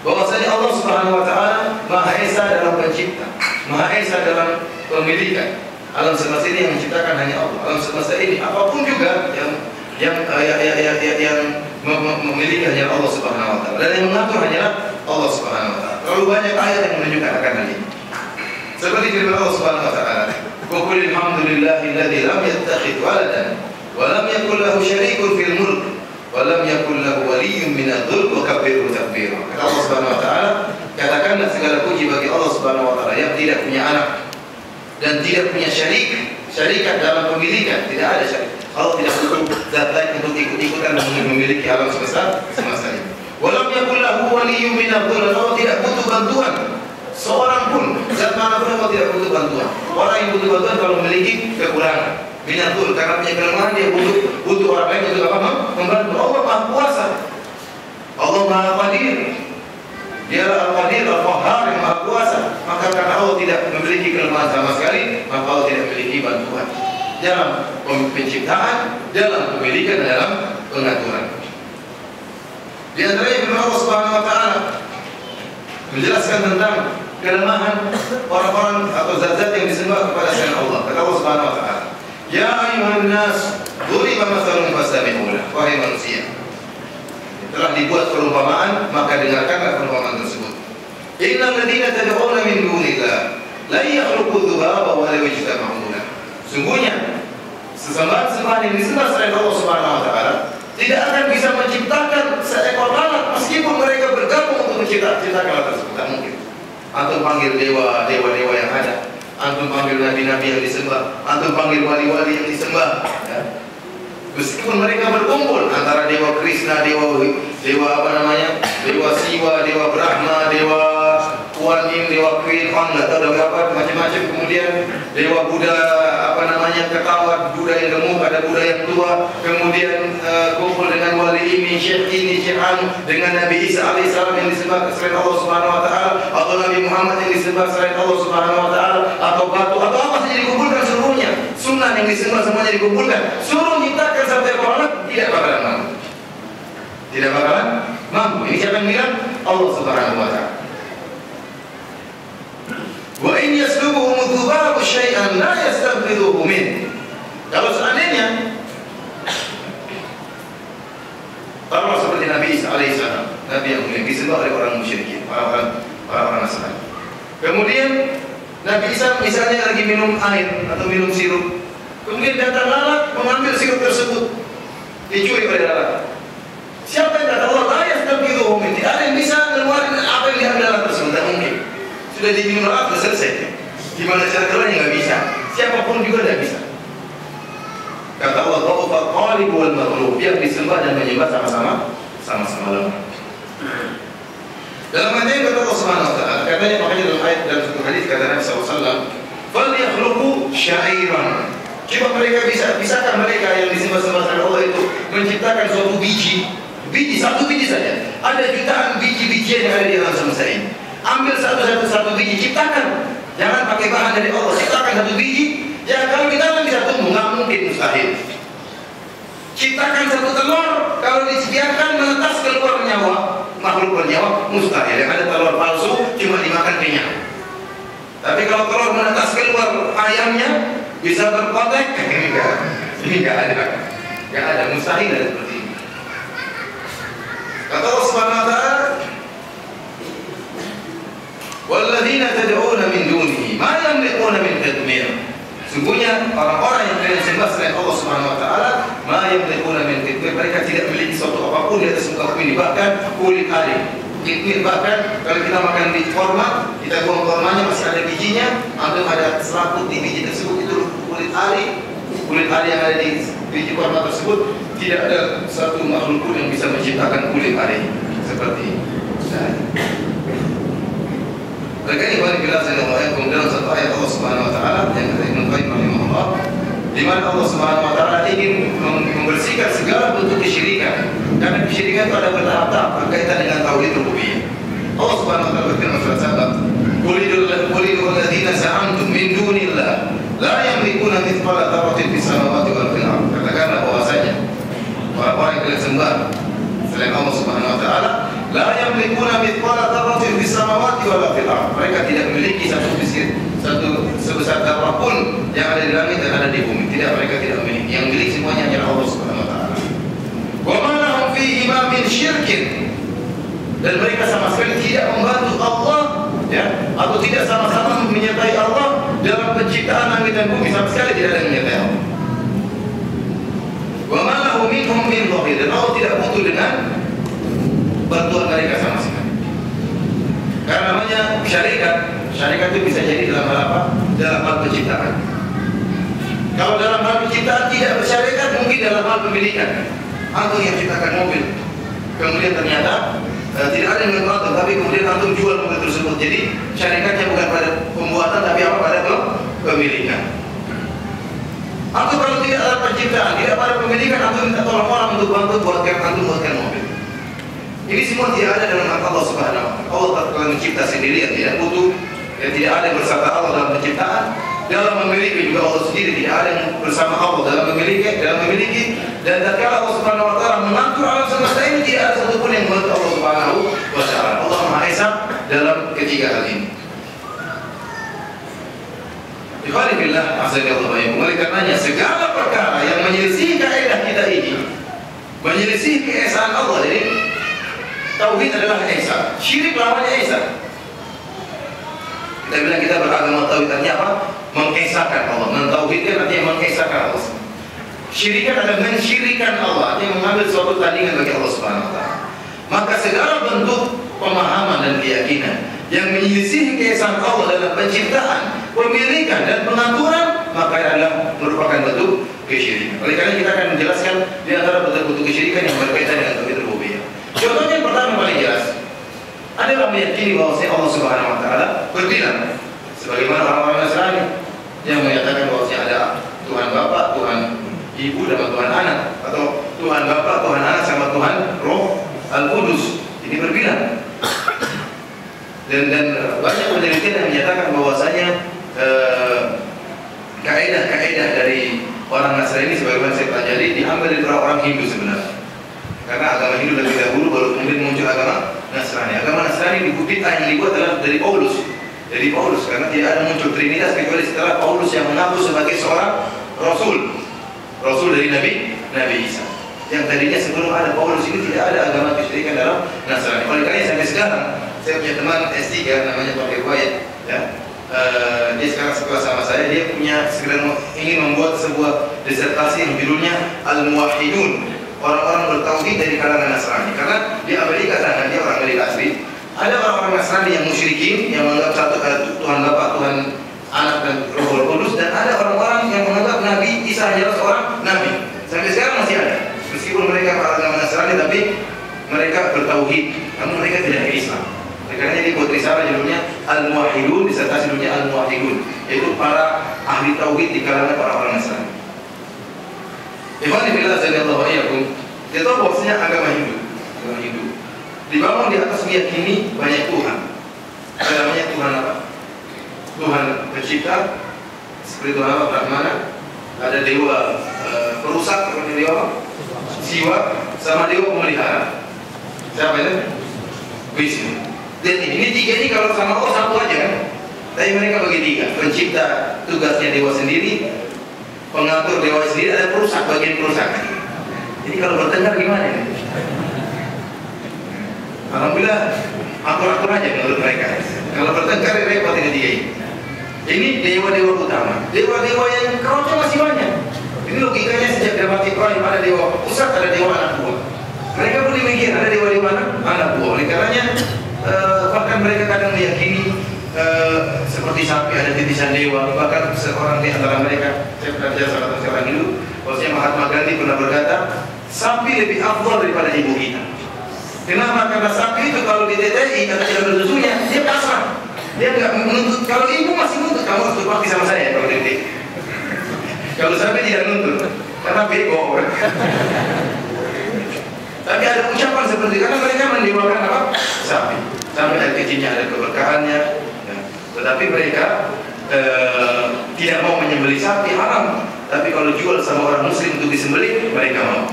Bahwasanya Allah Subhanahu wa taala Maha Esa dalam pencipta, Maha Esa dalam pemilikan. Alam semesta ini yang menciptakan hanya Allah. Alam semesta ini apapun juga yang memiliki hanya Allah Subhanahu wa taala dan yang mengatur hanyalah Allah Subhanahu wa taala. Terlalu banyak ayat yang menunjukkan akan hal ini. Seperti firman Allah Subhanahu wa taala, "Wa qul alhamdulillahilladzi lam yattakhidh waladan wa lam yakul lahu syarikun fil mulk wa lam yakul lahu waliyyun minadh-dhulm wa kabbirhu takbira." Kata Allah Subhanahu wa taala, katakanlah segala puji bagi Allah Subhanahu wa taala yang tidak punya anak dan tidak punya syarikat dalam pemilikan, tidak ada syarik. Allah tidak butuh zat lain untuk ikut-ikutan memiliki alam semesta ini. Walam yakul lahu waliyyun minadh-dhulm, Allah tidak butuh bantuan seorang pun, zat manapun Allah tidak butuh bantuan. Orang yang butuh bantuan kalau memiliki kekurangan, minadh-dhulm, karena punya kelemahan dia butuh orang lain untuk apa? Membantu. Allah Maha Kuasa, Allah Maha Qadir. Dialah Al-Qadir, Al-Qahhar yang Maha Kuasa. Maka karena Allah tidak memiliki kelemahan sama sekali, maka Allah tidak memiliki bantuan dalam penciptaan, dalam pemilikan, dalam pengaturan. Di antaranya firman Allah Subhanahu wa taala menjelaskan tentang kelemahan orang-orang atau zat-zat yang disembah kepada selain Allah. Kata Allah Subhanahu wa taala, "Ya ayyuhan nas, duriba mathalun fastami'u lahu." Wahai manusia, telah dibuat perumpamaan, maka dengarkanlah perumpamaan tersebut. Innal ladzina tad'una min dunillah la yakhluqu dzubaba wa la yajtama'u lahu. Sungguhnya sesembahan-sembahan yang disembah selain Allah Subhanahu wa taala tidak akan bisa menciptakan seekor lalat meskipun mereka bergabung untuk menciptakan lalat tersebut. Tak mungkin. Antum panggil dewa yang ada, antum panggil nabi-nabi yang disembah, antum panggil wali-wali yang disembah, ya. Meskipun mereka berkumpul antara dewa Krishna, dewa apa namanya, dewa Siwa, dewa Brahma, dewa Kuan Yin, Dewa Queen, nggak tahu dewa apa, macam-macam. Kemudian Dewa Buddha, ketawa, Buddha yang gemuk, ada Buddha yang tua. Kemudian kumpul dengan wali ini, Syekh Anu, dengan Nabi Isa alaihissalam yang disembah selain Allah Subhanahu Wa Taala, atau Nabi Muhammad yang disembah selain Allah Subhanahu Wa Taala, atau batu, atau apa saja dikumpulkan seluruhnya. Sunnah yang disembah semuanya dikumpulkan. Suruh nyiptakan satu ekor anak, tidak bakalan mampu. Tidak bakalan mampu. Ini siapa yang bilang? Allah Subhanahu Wa Taala. Wa in yaslubuhum dhubabu syai'an la yastanqidhuhu min. Kalau seandainya taruhlah seperti Nabi Isa alaihissalam, Nabi yang mulia disembah oleh orang musyrikin, orang Nasrani. Kemudian Nabi Isa misalnya lagi minum air atau minum sirup, kemudian datang lalat mengambil sirup tersebut, dicuri oleh lalat. Siapa yang kata Allah? La yastanqidhuhu min. Tidak ada yang bisa mengeluarkan apa yang diambil lalat tersebut, tidak mungkin. Sudah diminum lalat, sudah selesai. Gimana cara keluarnya nggak bisa. Siapapun juga tidak bisa. Kata Allah, dha'ufal qalib wal maghlub, yang disembah dan menyembah sama-sama lemah. Dalam ayat yang kata Allah Subhanahu Wa Taala, katanya makanya dalam ayat dalam satu hadis kata Nabi SAW, "Falyakhluqu sya'iran." Coba mereka bisakah mereka yang disembah-sembah sama Allah itu menciptakan suatu satu biji saja. Ada jutaan biji-bijian yang ada di alam semesta ini. Ambil satu biji, ciptakan. Jangan pakai bahan dari Allah, ciptakan satu biji. Ya kalau kita bisa tumbuh, nggak mungkin, mustahil. Ciptakan satu telur, kalau dibiarkan menetas keluar nyawa, makhluk bernyawa, mustahil. Yang ada telur palsu cuma dimakan kenyang. Tapi kalau telur menetas keluar ayamnya bisa berkotek, ini nggak ada, mustahil ada seperti ini. Kata Allah Subhanahu Wa Taala, "Walladzina tad'una min dunihi ma yamliquna min qitmir." Sungguhnya orang-orang yang kalian sembah selain Allah Subhanahu Wa Taala, ma yamliquna min qitmir, mereka tidak memiliki suatu apapun di atas muka bumi, bahkan kulit ari. Qitmir, bahkan kalau kita makan biji korma, kita buang kormanya masih ada bijinya, antum ada selaput di biji tersebut, itu kulit ari yang ada di biji korma tersebut. Tidak ada satu makhluk pun yang bisa menciptakan kulit ari seperti ini. Mereka ini paling jelas dalam satu ayat Allah Subhanahu Wa Taala yang kata Ibnu Qayyim rahimahullah, di mana Allah Subhanahu Wa Taala ingin membersihkan segala bentuk kesyirikan, karena kesyirikan itu ada bertahap-tahap berkaitan dengan tauhid rububiyah. Allah Subhanahu Wa Taala berfirman surat Saba, "Qulil ladzina za'amtum min dunillah la yamlikuna mithqala dzarratin fis samawati wal fil ardh." Katakanlah bahwasanya orang-orang yang kalian sembah selain Allah Subhanahu Wa Taala, la yamlikuna mithqala dzarratin fis samawati wal fil ardh. Mereka tidak memiliki satu sebesar darah pun yang ada di langit dan ada di bumi. Mereka tidak memiliki. Yang milik semuanya hanya Allah Subhanahu Wa Taala. Wa ma lahum fihi ma min syirkin. Dan mereka sama sekali tidak membantu Allah, ya, atau tidak sama-sama menyertai Allah dalam penciptaan langit dan bumi. Sama sekali tidak ada yang menyertai Allah. Wa ma lahum minhum min dhahir. Dan Allah tidak butuh dengan bantuan mereka sama sekali. Karena namanya syarikat itu bisa jadi dalam hal apa? Dalam hal penciptaan. Kalau dalam hal penciptaan tidak bersyarikat, mungkin dalam hal pemilikan. Antum yang ciptakan mobil, kemudian ternyata tidak ada yang mengatur, tapi kemudian antum jual mobil tersebut. Jadi syarikatnya bukan pada pembuatan, tapi apa? Pada pemilikan. Antum kalau tidak ada penciptaan, tidak pada pemilikan, antum minta tolong orang untuk bantu buatkan mobil. Ini semua tidak ada dalam hak Allah Subhanahu Wa Taala. Allah telah mencipta sendiri, tidak butuh, tidak ada yang bersama Allah dalam penciptaan. Dalam memiliki juga Allah sendiri, tidak ada yang bersama Allah dalam memiliki. Dan tatkala Allah Subhanahu Wa Taala mengatur alam semesta ini, tidak ada satupun yang membantu Allah Subhanahu Wa Taala. Allah Maha Esa dalam ketiga hal ini. Ikhwanillah, azzakallahu. Oleh karenanya segala perkara yang menyelisih kaidah kita ini, menyelisih keesaan Allah. Jadi tauhid adalah esa, syirik lawannya esa. Kita bilang kita beragama tauhid artinya apa? Mengesakan Allah. Mentauhidkan artinya mengesakan Allah. Syirikan adalah mensyirikan Allah, artinya mengambil suatu tandingan bagi Allah Subhanahu Wa Taala. Maka segala bentuk pemahaman dan keyakinan yang menyelisih keesaan Allah dalam penciptaan, pemilikan dan pengaturan, maka adalah merupakan bentuk kesyirikan. Oleh karena kita akan menjelaskan di antara bentuk-bentuk kesyirikan yang berkaitan dengan tauhid rububiyah. Contohnya yang pertama paling jelas, Ada yang meyakini bahwa Allah Subhanahu Wa Taala berbilang, sebagaimana orang-orang Nasrani yang menyatakan bahwa ada Tuhan Bapa, Tuhan Ibu, dan Tuhan Anak, atau Tuhan Bapa, Tuhan Anak, sama Tuhan Roh Al-Qudus. Ini berbilang. Dan banyak penelitian yang menyatakan bahwasanya kaidah-kaidah dari orang Nasrani sebagaimana saya pelajari diambil dari orang Hindu sebenarnya. Karena agama Hindu lebih dahulu baru kemudian muncul agama Nasrani. Agama Nasrani bid'ah yang dibuat adalah dari Paulus. Dari Paulus, karena tidak ada muncul Trinitas kecuali setelah Paulus yang mengaku sebagai seorang Rasul dari Nabi Isa. Yang tadinya sebelum ada Paulus ini tidak ada agama kesyirikan dalam Nasrani. Oleh karena sampai sekarang saya punya teman S3 namanya Pak Riwayat, ya. Dia sekarang sekolah sama saya, dia ingin membuat sebuah disertasi yang judulnya Al-Muwahhidun, orang-orang bertauhid dari kalangan Nasrani. Karena di Amerika sana, dia orang Amerika asli, ada orang-orang Nasrani yang musyrikin, yang menganggap satu Tuhan Bapa, Tuhan Anak, dan Roh Kudus, dan ada orang-orang yang menganggap Nabi Isa adalah seorang nabi. Sampai sekarang masih ada, meskipun mereka agama Nasrani, tapi mereka bertauhid, namun mereka tidak Islam. Karena dia buat risalah judulnya Al-Muwahhidun, disertasi judulnya Al-Muwahhidun, yaitu para ahli tauhid di kalangan orang-orang Nasrani. Ikhwan fillah azanillahu wa iyyakum, dia tahu bahwasanya agama Hindu dibangun di atas meyakini banyak Tuhan. Ada namanya Tuhan apa? Tuhan pencipta, seperti Tuhan apa? Brahmana. Ada dewa perusak, seperti dewa Siwa, sama dewa pemelihara. Siapa itu? Vishnu. Dan ini tiga ini kalau sama Allah satu aja kan? Tapi mereka bagi tiga. Pencipta tugasnya dewa sendiri, pengatur dewa sendiri, ada perusak, bagian perusak. Jadi kalau bertengkar gimana ini? Alhamdulillah atur-atur aja menurut mereka. Kalau bertengkar repot ini tiga ini. Ini dewa-dewa utama. Dewa-dewa yang keroncong masih banyak. Ini logikanya sejak zaman Ibrahim ada dewa pusat, ada dewa anak buah. Mereka pun demikian, ada dewa-dewa anak buah. Oleh karenanya bahkan mereka kadang meyakini seperti sapi ada titisan dewa. Bahkan seorang di antara mereka, saya pernah bicara sama seorang dulu, bahwasanya Mahatma Gandhi pernah berkata, sapi lebih afdal daripada ibu kita. Kenapa? Karena sapi itu kalau ditetei atau tidak bersusunya, dia pasrah. Dia nggak menuntut. Kalau ibu masih nuntut, kamu harus berbakti sama saya kalau ditetei. Kalau sapi tidak nuntut, karena bego. Tapi ada ucapan seperti itu, karena mereka mendewakan apa? Sapi. Sampai air kecilnya ada keberkahannya. Ya. Tetapi mereka tidak mau menyembelih sapi, haram. Tapi kalau jual sama orang Muslim untuk disembelih, mereka mau.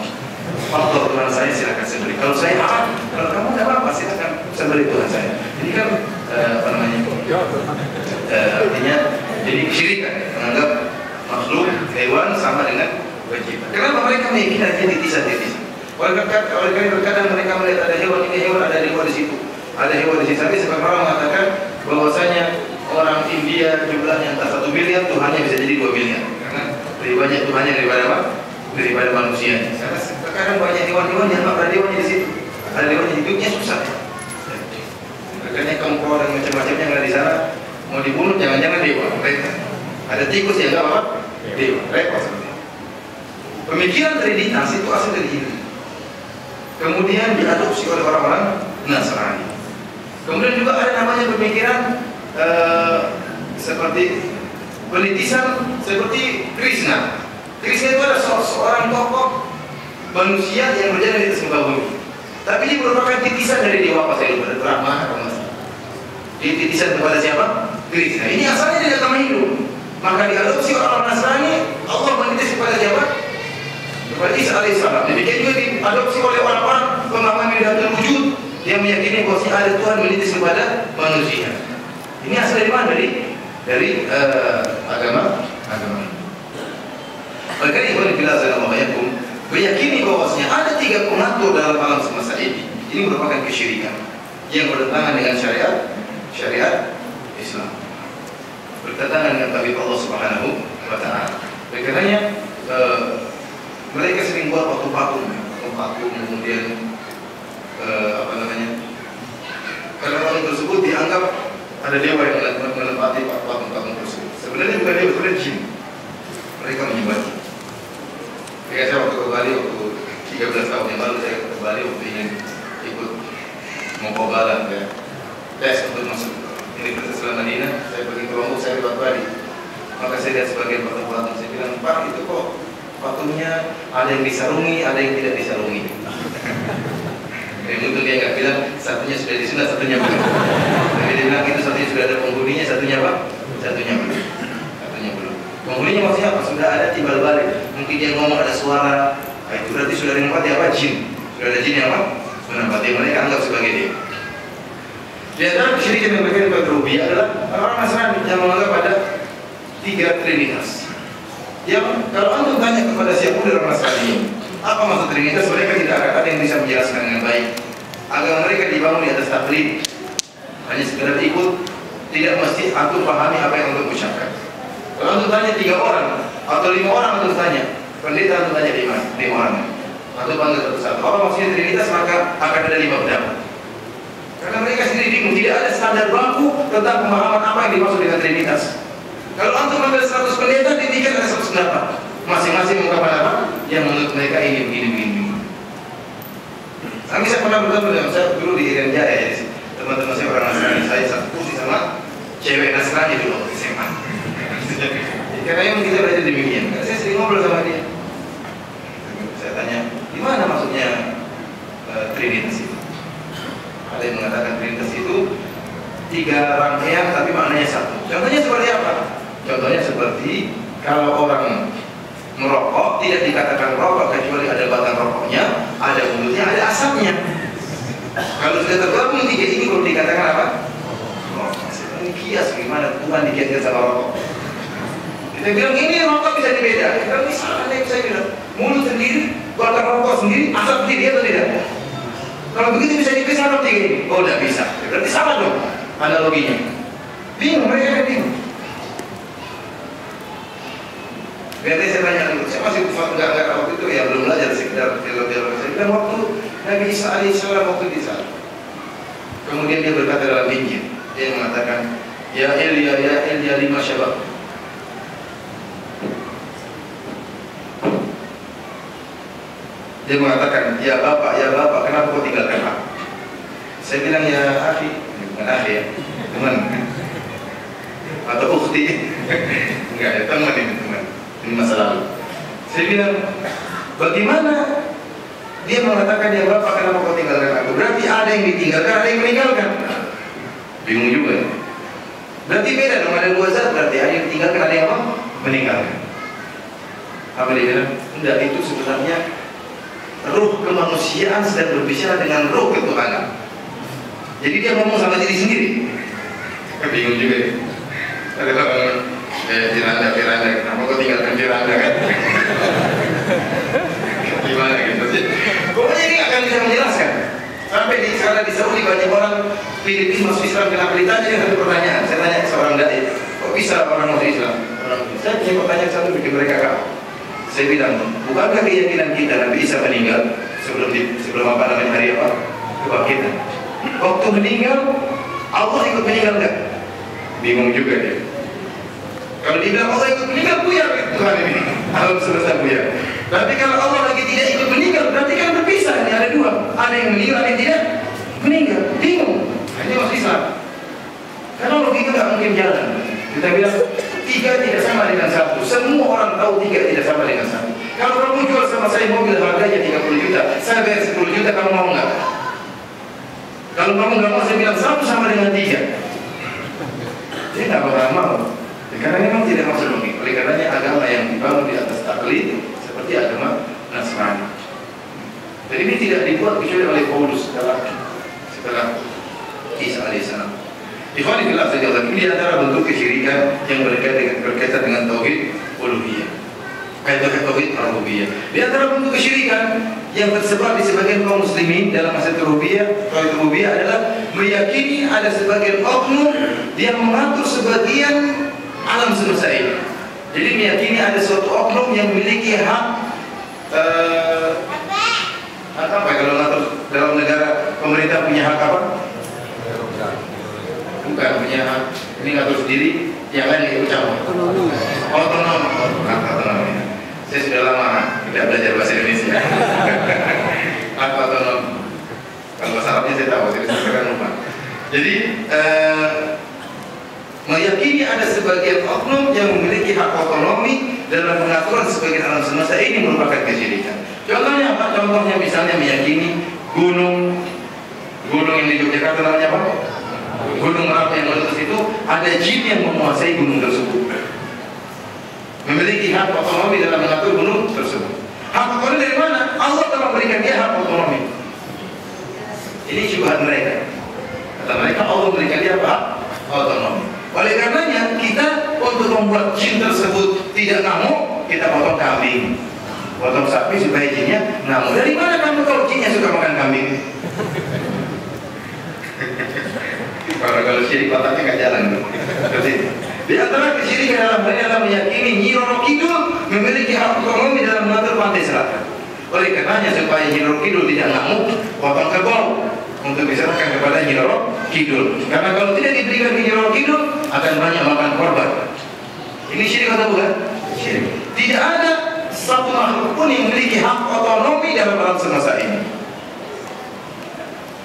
Allah Tuhan saya silakan sembelih. Kalau saya haram, kalau kamu tidak apa-apa silakan sembelih Tuhan saya. Ini kan apa namanya? Artinya jadi kesyirikan, menganggap makhluk hewan sama dengan pencipta. Kenapa mereka meyakini ada titisan-titisan? Oleh karena terkadang mereka melihat ada hewan ini, hewan ada dewa di situ, ada hewan di situ. Tapi sebagian orang mengatakan bahwasanya orang India jumlahnya entah 1 miliar, Tuhannya bisa jadi 2 miliar. Karena lebih banyak Tuhannya daripada apa? Daripada manusianya. Karena terkadang banyak hewan-hewan yang ada dewanya di situ. Ada dewanya, hidupnya susah. Makanya kempro dan macam-macamnya yang ada di sana mau dibunuh, jangan-jangan dewa mereka. Ada tikus yang enggak apa? Dewa, repot seperti itu. Pemikiran Trinitas itu asal dari Hindu. Kemudian diadopsi oleh orang-orang Nasrani. Kemudian juga ada namanya pemikiran seperti penitisan seperti Krishna. Krishna itu adalah seorang tokoh manusia yang berjalan di atas muka bumi. Tapi dia merupakan titisan dari dewa apa saya lupa, Brahma atau Mas. Dia titisan kepada siapa? Krishna. Ini asalnya dari agama Hindu. Maka diadopsi orang-orang Nasrani, Allah menitis kepada siapa? Kepada Isa alaihissalam. Demikian juga diadopsi oleh orang-orang pemahaman Wahdatul Wujud yang meyakini bahwa ada Tuhan menitis kepada manusia. Ini asal dari mana? Dari agama Hindu. Oleh karena itu bila saya meyakini bahwasanya ada 3 pengatur dalam alam semesta ini. Ini merupakan kesyirikan yang bertentangan dengan syariat Islam, bertentangan dengan tabib Allah Subhanahu wa Ta'ala. Oleh karenanya mereka sering buat waktu patung, kemudian apa namanya? Karena patung tersebut dianggap ada dewa yang menempati patung-patung tersebut. Sebenarnya bukan dewa, sebenarnya jin. Mereka menyembah. Ketika saya waktu ke Bali, waktu 13 tahun yang lalu saya ke Bali waktu ingin ikut Mokobala, ya. tes untuk masuk Universitas Al-Madinah. Saya pergi ke Lombok, saya lewat Bali. Maka saya lihat sebagian patung-patung, saya bilang, Pak, itu kok patungnya ada yang disarungi, ada yang tidak disarungi. Untuk dia nggak bilang satunya sudah disunat, satunya belum. Tapi dia bilang itu satunya sudah ada penghuninya, satunya apa? Satunya belum. Satunya belum. Penghuninya maksudnya apa? Sudah ada timbal balik. Mungkin dia ngomong ada suara, itu berarti sudah menempati apa? Jin. Sudah ada jin yang apa? Menempati, mereka anggap sebagai dia. Di antara kesyirikan yang berkaitan dengan rububiyah adalah orang Nasrani yang menganggap ada 3 trinitas. Yang kalau antum tanya kepada siapapun dari orang Nasrani, apa maksud trinitas, mereka tidak akan ada yang bisa menjelaskan dengan baik. Agama mereka dibangun di atas taklid, hanya sekedar ikut, tidak mesti antum pahami apa yang antum ucapkan. Kalau antum tanya 3 orang atau 5 orang, antum tanya pendeta, antum tanya 5 orang, antum panggil satu-satu. Apa maksudnya trinitas, maka akan ada 5 pendapat. Karena mereka sendiri bingung, tidak ada standar baku tentang pemahaman apa yang dimaksud dengan trinitas. Kalau antum ambil 100 pendeta, dipikir ada 100 pendapat. Masing-masing mengungkapkan apa yang menurut mereka ini begini. Kami saya pernah bertemu dengan saya dulu di Irian Jaya, ya, teman-teman saya orang Nasrani, saya satu kursi sama cewek Nasrani dulu SMA. Karena yang kita belajar demikian, saya sering ngobrol sama dia. Saya tanya, gimana maksudnya trinitas itu? Ada yang mengatakan trinitas itu 3 rangkaian tapi maknanya satu. Contohnya seperti apa? Contohnya seperti kalau orang merokok tidak dikatakan rokok kecuali ada batang rokoknya, ada mulutnya, ada asapnya. Kalau sudah tergabung 3 ini baru dikatakan apa? Oh, ini kias gimana? Tuhan dikiaskan sama rokok. Kita bilang ini rokok bisa dibedakan. Kalau misalnya saya bilang mulut sendiri, batang rokok sendiri, asap sendiri atau tidak? Kalau begitu bisa dipisahkan 3 ini? Oh, tidak bisa. Berarti sama dong analoginya. Bingung, mereka kan bingung. Biasanya saya tanya dulu, saya masih enggak waktu itu ya, belum belajar sekedar film-film. Saya bilang waktu Nabi Isa alaihissalam waktu di sana. Kemudian dia berkata dalam Injil, dia mengatakan, ya Elia 5 syabab. Dia mengatakan, ya Bapak, kenapa kau tinggalkan aku? Saya bilang, ya akhi, bukan akhi ya, teman. Atau ukhti. Enggak ya, teman ini teman. Ini masa lalu. Saya bilang, bagaimana dia mengatakan ya Bapak, kenapa kau tinggalkan aku? Berarti ada yang ditinggalkan, ada yang meninggalkan. Bingung juga ya. Berarti beda dong, ada 2 zat, berarti ada yang ditinggalkan, ada yang apa? Meninggalkan. Apa dia bilang? Enggak, itu sebenarnya ruh kemanusiaan sedang berbicara dengan ruh ketuhanan. Jadi dia ngomong sama diri sendiri. Bingung juga ya. Ada orang Firanda, kenapa kau tinggalkan Firanda kan? Gimana gitu sih? Pokoknya ini akan bisa menjelaskan. Sampai di sana di Saudi banyak orang Filipina masuk Islam, kenapa ditanya dengan satu pertanyaan. Saya tanya seorang dai, kok bisa orang masuk Islam? Saya punya pertanyaan satu bikin mereka kau. Saya bilang, bukankah keyakinan kita Nabi Isa meninggal sebelum apa namanya hari apa? Kebangkitan. Waktu meninggal, Allah ikut meninggal enggak? Bingung juga dia. Kalau dibilang Allah ikut meninggal, buyar Tuhan ini. Alam semesta buyar. Tapi kalau Allah lagi tidak ikut meninggal, berarti kan berpisah. Ini ada 2. Ada yang meninggal, ada yang tidak meninggal. Bingung. Ini masuk Islam. Karena logika nggak mungkin jalan. Kita bilang 3 tidak sama dengan 1. Semua orang tahu 3 tidak sama dengan 1. Kalau kamu jual sama saya mobil harganya 30 juta, saya bayar 10 juta, kamu mau nggak? Kalau kamu nggak mau, saya bilang 1 sama dengan 3. Dia nggak bakal mau. Karena memang tidak masuk logik. Oleh karenanya agama yang dibangun di atas taklid seperti agama Nasrani. Dan ini tidak dibuat kecuali oleh Paulus setelah Isa alaihissalam. Ikhwan fillah, ini antara bentuk kesyirikan yang berkaitan dengan tauhid uluhiyah. Tauhid rububiyah. Di antara bentuk kesyirikan yang tersebar di sebagian kaum muslimin dalam masalah rububiyah, tauhid rububiyah adalah meyakini ada sebagian oknum yang mengatur sebagian alam semesta ini. Jadi meyakini ada suatu oknum yang memiliki hak apa kalau ngatur dalam negara, pemerintah punya hak apa? Bukan punya hak, ini ngatur sendiri, yang lain ikut campur. Otonom. Saya sudah lama tidak belajar bahasa Indonesia. Hak otonom. Kalau bahasa Arabnya saya tahu, saya lupa. Jadi meyakini ada sebagian oknum yang memiliki hak otonomi dalam pengaturan sebagian alam semesta ini merupakan kesyirikan. Contohnya apa? Contohnya misalnya meyakini gunung yang di Yogyakarta namanya apa? Gunung Merapi yang meletus itu ada jin yang menguasai gunung tersebut, memiliki hak otonomi dalam mengatur gunung tersebut. Hak otonomi dari mana? Allah telah memberikan dia hak otonomi. Ini syubhat mereka. Kata mereka Allah memberikan dia hak otonomi. Oleh karenanya kita untuk membuat jin tersebut tidak ngamuk, kita potong kambing, potong sapi supaya jinnya ngamuk. Dari mana kamu tahu jinnya suka makan kambing? Kalau syirik otaknya nggak jalan. Di antara kesyirikan dalam hal ini adalah meyakini Nyi Roro Kidul memiliki hak otonomi dalam mengatur pantai selatan. Oleh karenanya supaya Nyi Roro Kidul tidak ngamuk, potong kerbau untuk diserahkan kepada Nyi Roro Kidul. Karena kalau tidak diberikan Nyi Roro Kidul akan banyak makan korban. Ini syirik atau bukan? Syirik. Tidak ada satu makhluk pun yang memiliki hak otonomi dalam alam semesta ini.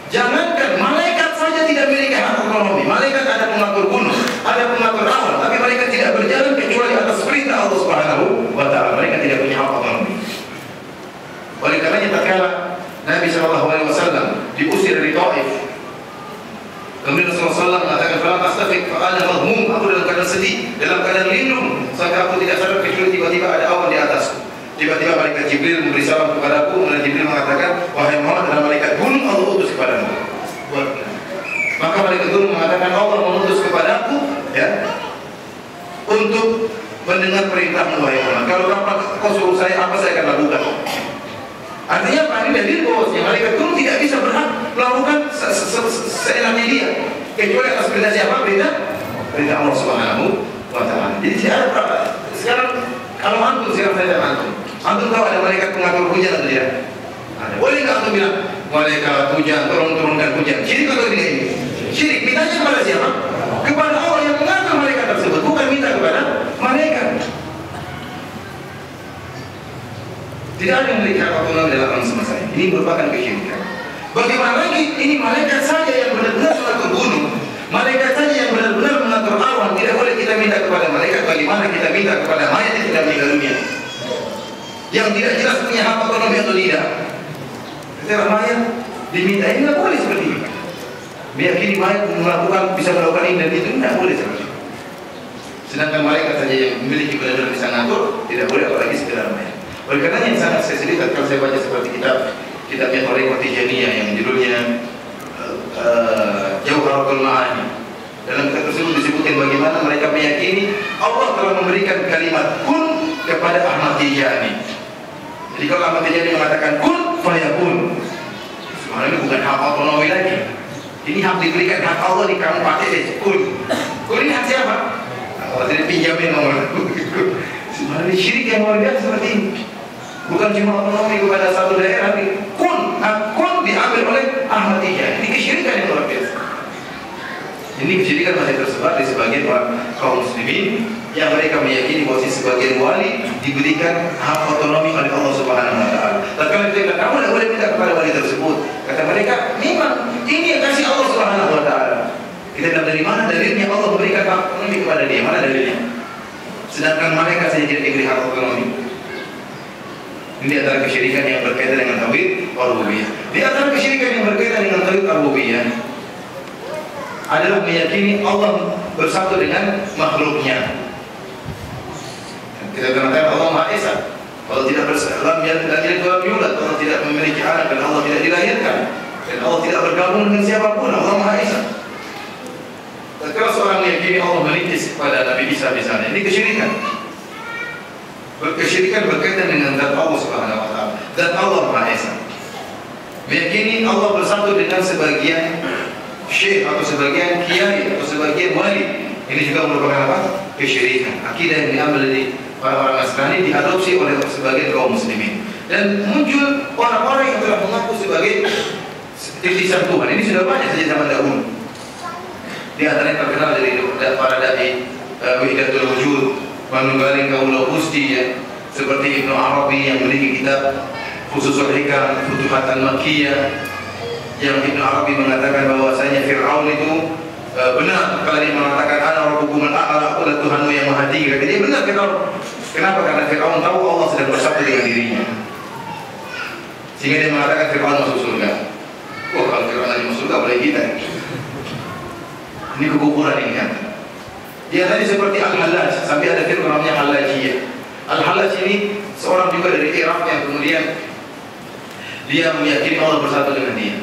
Jangankan malaikat saja tidak memiliki hak otonomi. Malaikat ada pengatur gunung, ada pengatur awan, tapi mereka tidak berjalan kecuali atas perintah Allah Subhanahu wa Ta'ala. Mereka tidak punya hak otonomi. Oleh karenanya tatkala Nabi SAW diusir dari Taif, kemudian Rasulullah SAW mengatakan, "Falam astafik fa ana maghmum." Aku dalam keadaan sedih, dalam keadaan lindung, sampai aku tidak sadar kecuali tiba-tiba ada awan di atasku. Tiba-tiba malaikat Jibril memberi salam kepadaku, kemudian Jibril mengatakan, "Wahai Muhammad, adalah malaikat gunung Allah utus kepadamu." Maka malaikat gunung mengatakan, Allah mengutus kepadaku ya untuk mendengar perintahmu wahai Muhammad. Kalau kau suruh saya apa, saya akan lakukan. Artinya apa? Ini dalil bahwasanya malaikat gunung tidak bisa berhak melakukan seenaknya dia, kecuali atas perintah siapa? Perintah Allah Subhanahu wa Ta'ala. Jadi sekarang kalau antum, sekarang saya tanya antum tahu ada malaikat pengatur hujan atau tidak? Ada. Boleh nggak antum bilang malaikat hujan turunkan hujan? Syirik atau tidak ini? Syirik. Mintanya kepada siapa? Kepada Allah yang mengatur malaikat tersebut, bukan minta kepada malaikat. Tidak ada yang memiliki hak otonomi dalam alam semesta ini. Ini merupakan kesyirikan. Bagaimana lagi? Ini malaikat saja yang benar-benar mengatur gunung, malaikat saja yang benar-benar mengatur awan. Tidak boleh kita minta kepada malaikat. Bagaimana kita minta kepada mayat yang tidak meninggal dunia, yang tidak jelas punya hak otonomi atau tidak? Secara mayat diminta, ini tidak boleh seperti ini. Meyakini mayat bisa melakukan ini dan itu tidak boleh seperti itu. Sedangkan malaikat saja yang memiliki benar-benar bisa ngatur, tidak boleh apalagi sekedar mayat. Oleh karenanya yang sangat saya sedih kalau saya baca seperti kitabnya Thariqah Tijaniyah yang judulnya Jauharatul Ma'ani. Dalam kitab tersebut disebutkan bagaimana mereka meyakini Allah telah memberikan kalimat kun kepada Ahmad Tijani. Jadi kalau Ahmad Tijani mengatakan kun fayakun, sebenarnya ini bukan hak otonomi lagi. Ini hak diberikan hak Allah, di kamu pakai deh kun. Kun ini hak siapa? Allah tidak pinjamin nomor. Sebenarnya syirik yang luar biasa seperti ini. Bukan cuma otonomi kepada satu daerah, kun diambil oleh Ahmad Tijani. Ini kesyirikan yang luar biasa. Ini kesyirikan masih tersebar di sebagian orang kaum muslimin yang mereka meyakini bahwa sebagian wali diberikan hak otonomi oleh Allah Subhanahu wa Ta'ala. Tatkala mereka kamu tidak boleh minta kepada wali tersebut, kata mereka, memang ini yang kasih Allah Subhanahu wa Ta'ala. Kita bilang dari mana dalilnya Allah memberikan hak otonomi kepada dia? Mana dalilnya? Sedangkan mereka saja tidak diberi hak otonomi. Ini antara kesyirikan yang berkaitan dengan tauhid rububiyah. Di antara kesyirikan yang berkaitan dengan tauhid rububiyah adalah meyakini Allah bersatu dengan makhluknya. Kita katakan Allah Maha Esa. Allah tidak bersalam dan tidak yulad. Allah tidak memiliki anak dan Allah tidak dilahirkan. Dan Allah tidak bergabung dengan siapapun. Allah Maha Esa. Kalau seorang meyakini Allah merintis kepada Nabi Isa misalnya, ini kesyirikan. Kesyirikan berkaitan dengan zat Allah Subhanahu wa Ta'ala. Zat Allah Maha Esa. Meyakini Allah bersatu dengan sebagian syekh atau sebagian kiai atau sebagian wali. Ini juga merupakan apa? Kesyirikan. Akidah yang diambil dari orang-orang Nasrani diadopsi oleh sebagian kaum muslimin. Dan muncul orang-orang yang telah mengaku sebagai titisan Tuhan. Ini sudah banyak sejak zaman dahulu. Di antara yang terkenal dari para dai Wahdatul Wujud, Manunggaling Kaula Gusti ya, seperti Ibnu Arabi yang memiliki kitab Fususul Hikam, Futuhat Al-Makkiyah, yang Ibnu Arabi mengatakan bahwasanya Fir'aun itu benar kalau dia mengatakan ana rabbukumul a'la, aku adalah Tuhanmu yang maha tinggi. Kata dia benar Firaun. Kenapa? Karena Firaun tahu Allah sedang bersatu dengan dirinya, sehingga dia mengatakan Firaun masuk surga. Oh, kalau Firaun tadi masuk surga boleh kita. Ini kekufuran ini kan. Dia tadi seperti Al-Hallaj, sampai ada firman namanya Hallajiyah. Al-Hallaj ini seorang juga dari Irak yang kemudian dia meyakini Allah bersatu dengan dia.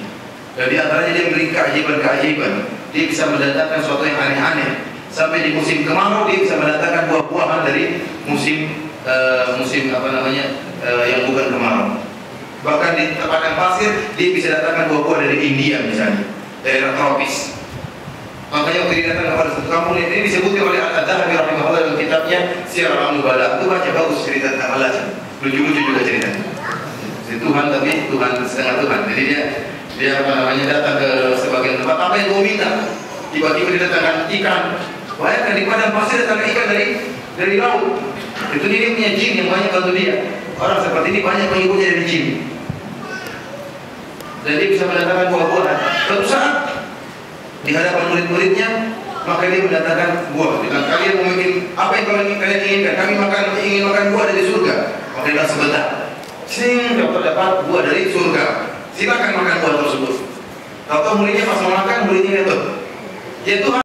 Dan di antaranya dia memberi keajaiban-keajaiban. Dia bisa mendatangkan sesuatu yang aneh-aneh. Sampai di musim kemarau dia bisa mendatangkan buah-buahan dari musim yang bukan kemarau. Bahkan di padang pasir dia bisa datangkan buah-buah dari India misalnya, daerah tropis. Makanya waktu dia datang kepada satu kampung ini disebutkan oleh Al-Adzahabi rahimahullah dalam kitabnya Syiar Al-Nubala. Itu baca bagus cerita tentang Allah, lucu-lucu juga ceritanya. Tuhan tapi Tuhan setengah Tuhan. Jadi dia datang ke sebagian tempat, apa yang kau minta? Tiba-tiba didatangkan ikan. Bayangkan di padang pasir datangkan ikan dari laut. Itu dia punya jin yang banyak bantu dia. Orang seperti ini banyak pengikutnya dari jin. Dan dia bisa mendatangkan buah-buahan. Suatu saat di hadapan murid-muridnya, maka dia mendatangkan buah. Dengan kalian mau bikin apa yang kalian inginkan? Kami ingin makan buah dari surga. Maka dia sebentar. Sing dapat buah dari surga. Silakan makan buah tersebut. Tahu muridnya pas mau makan, muridnya itu. Ya Tuhan.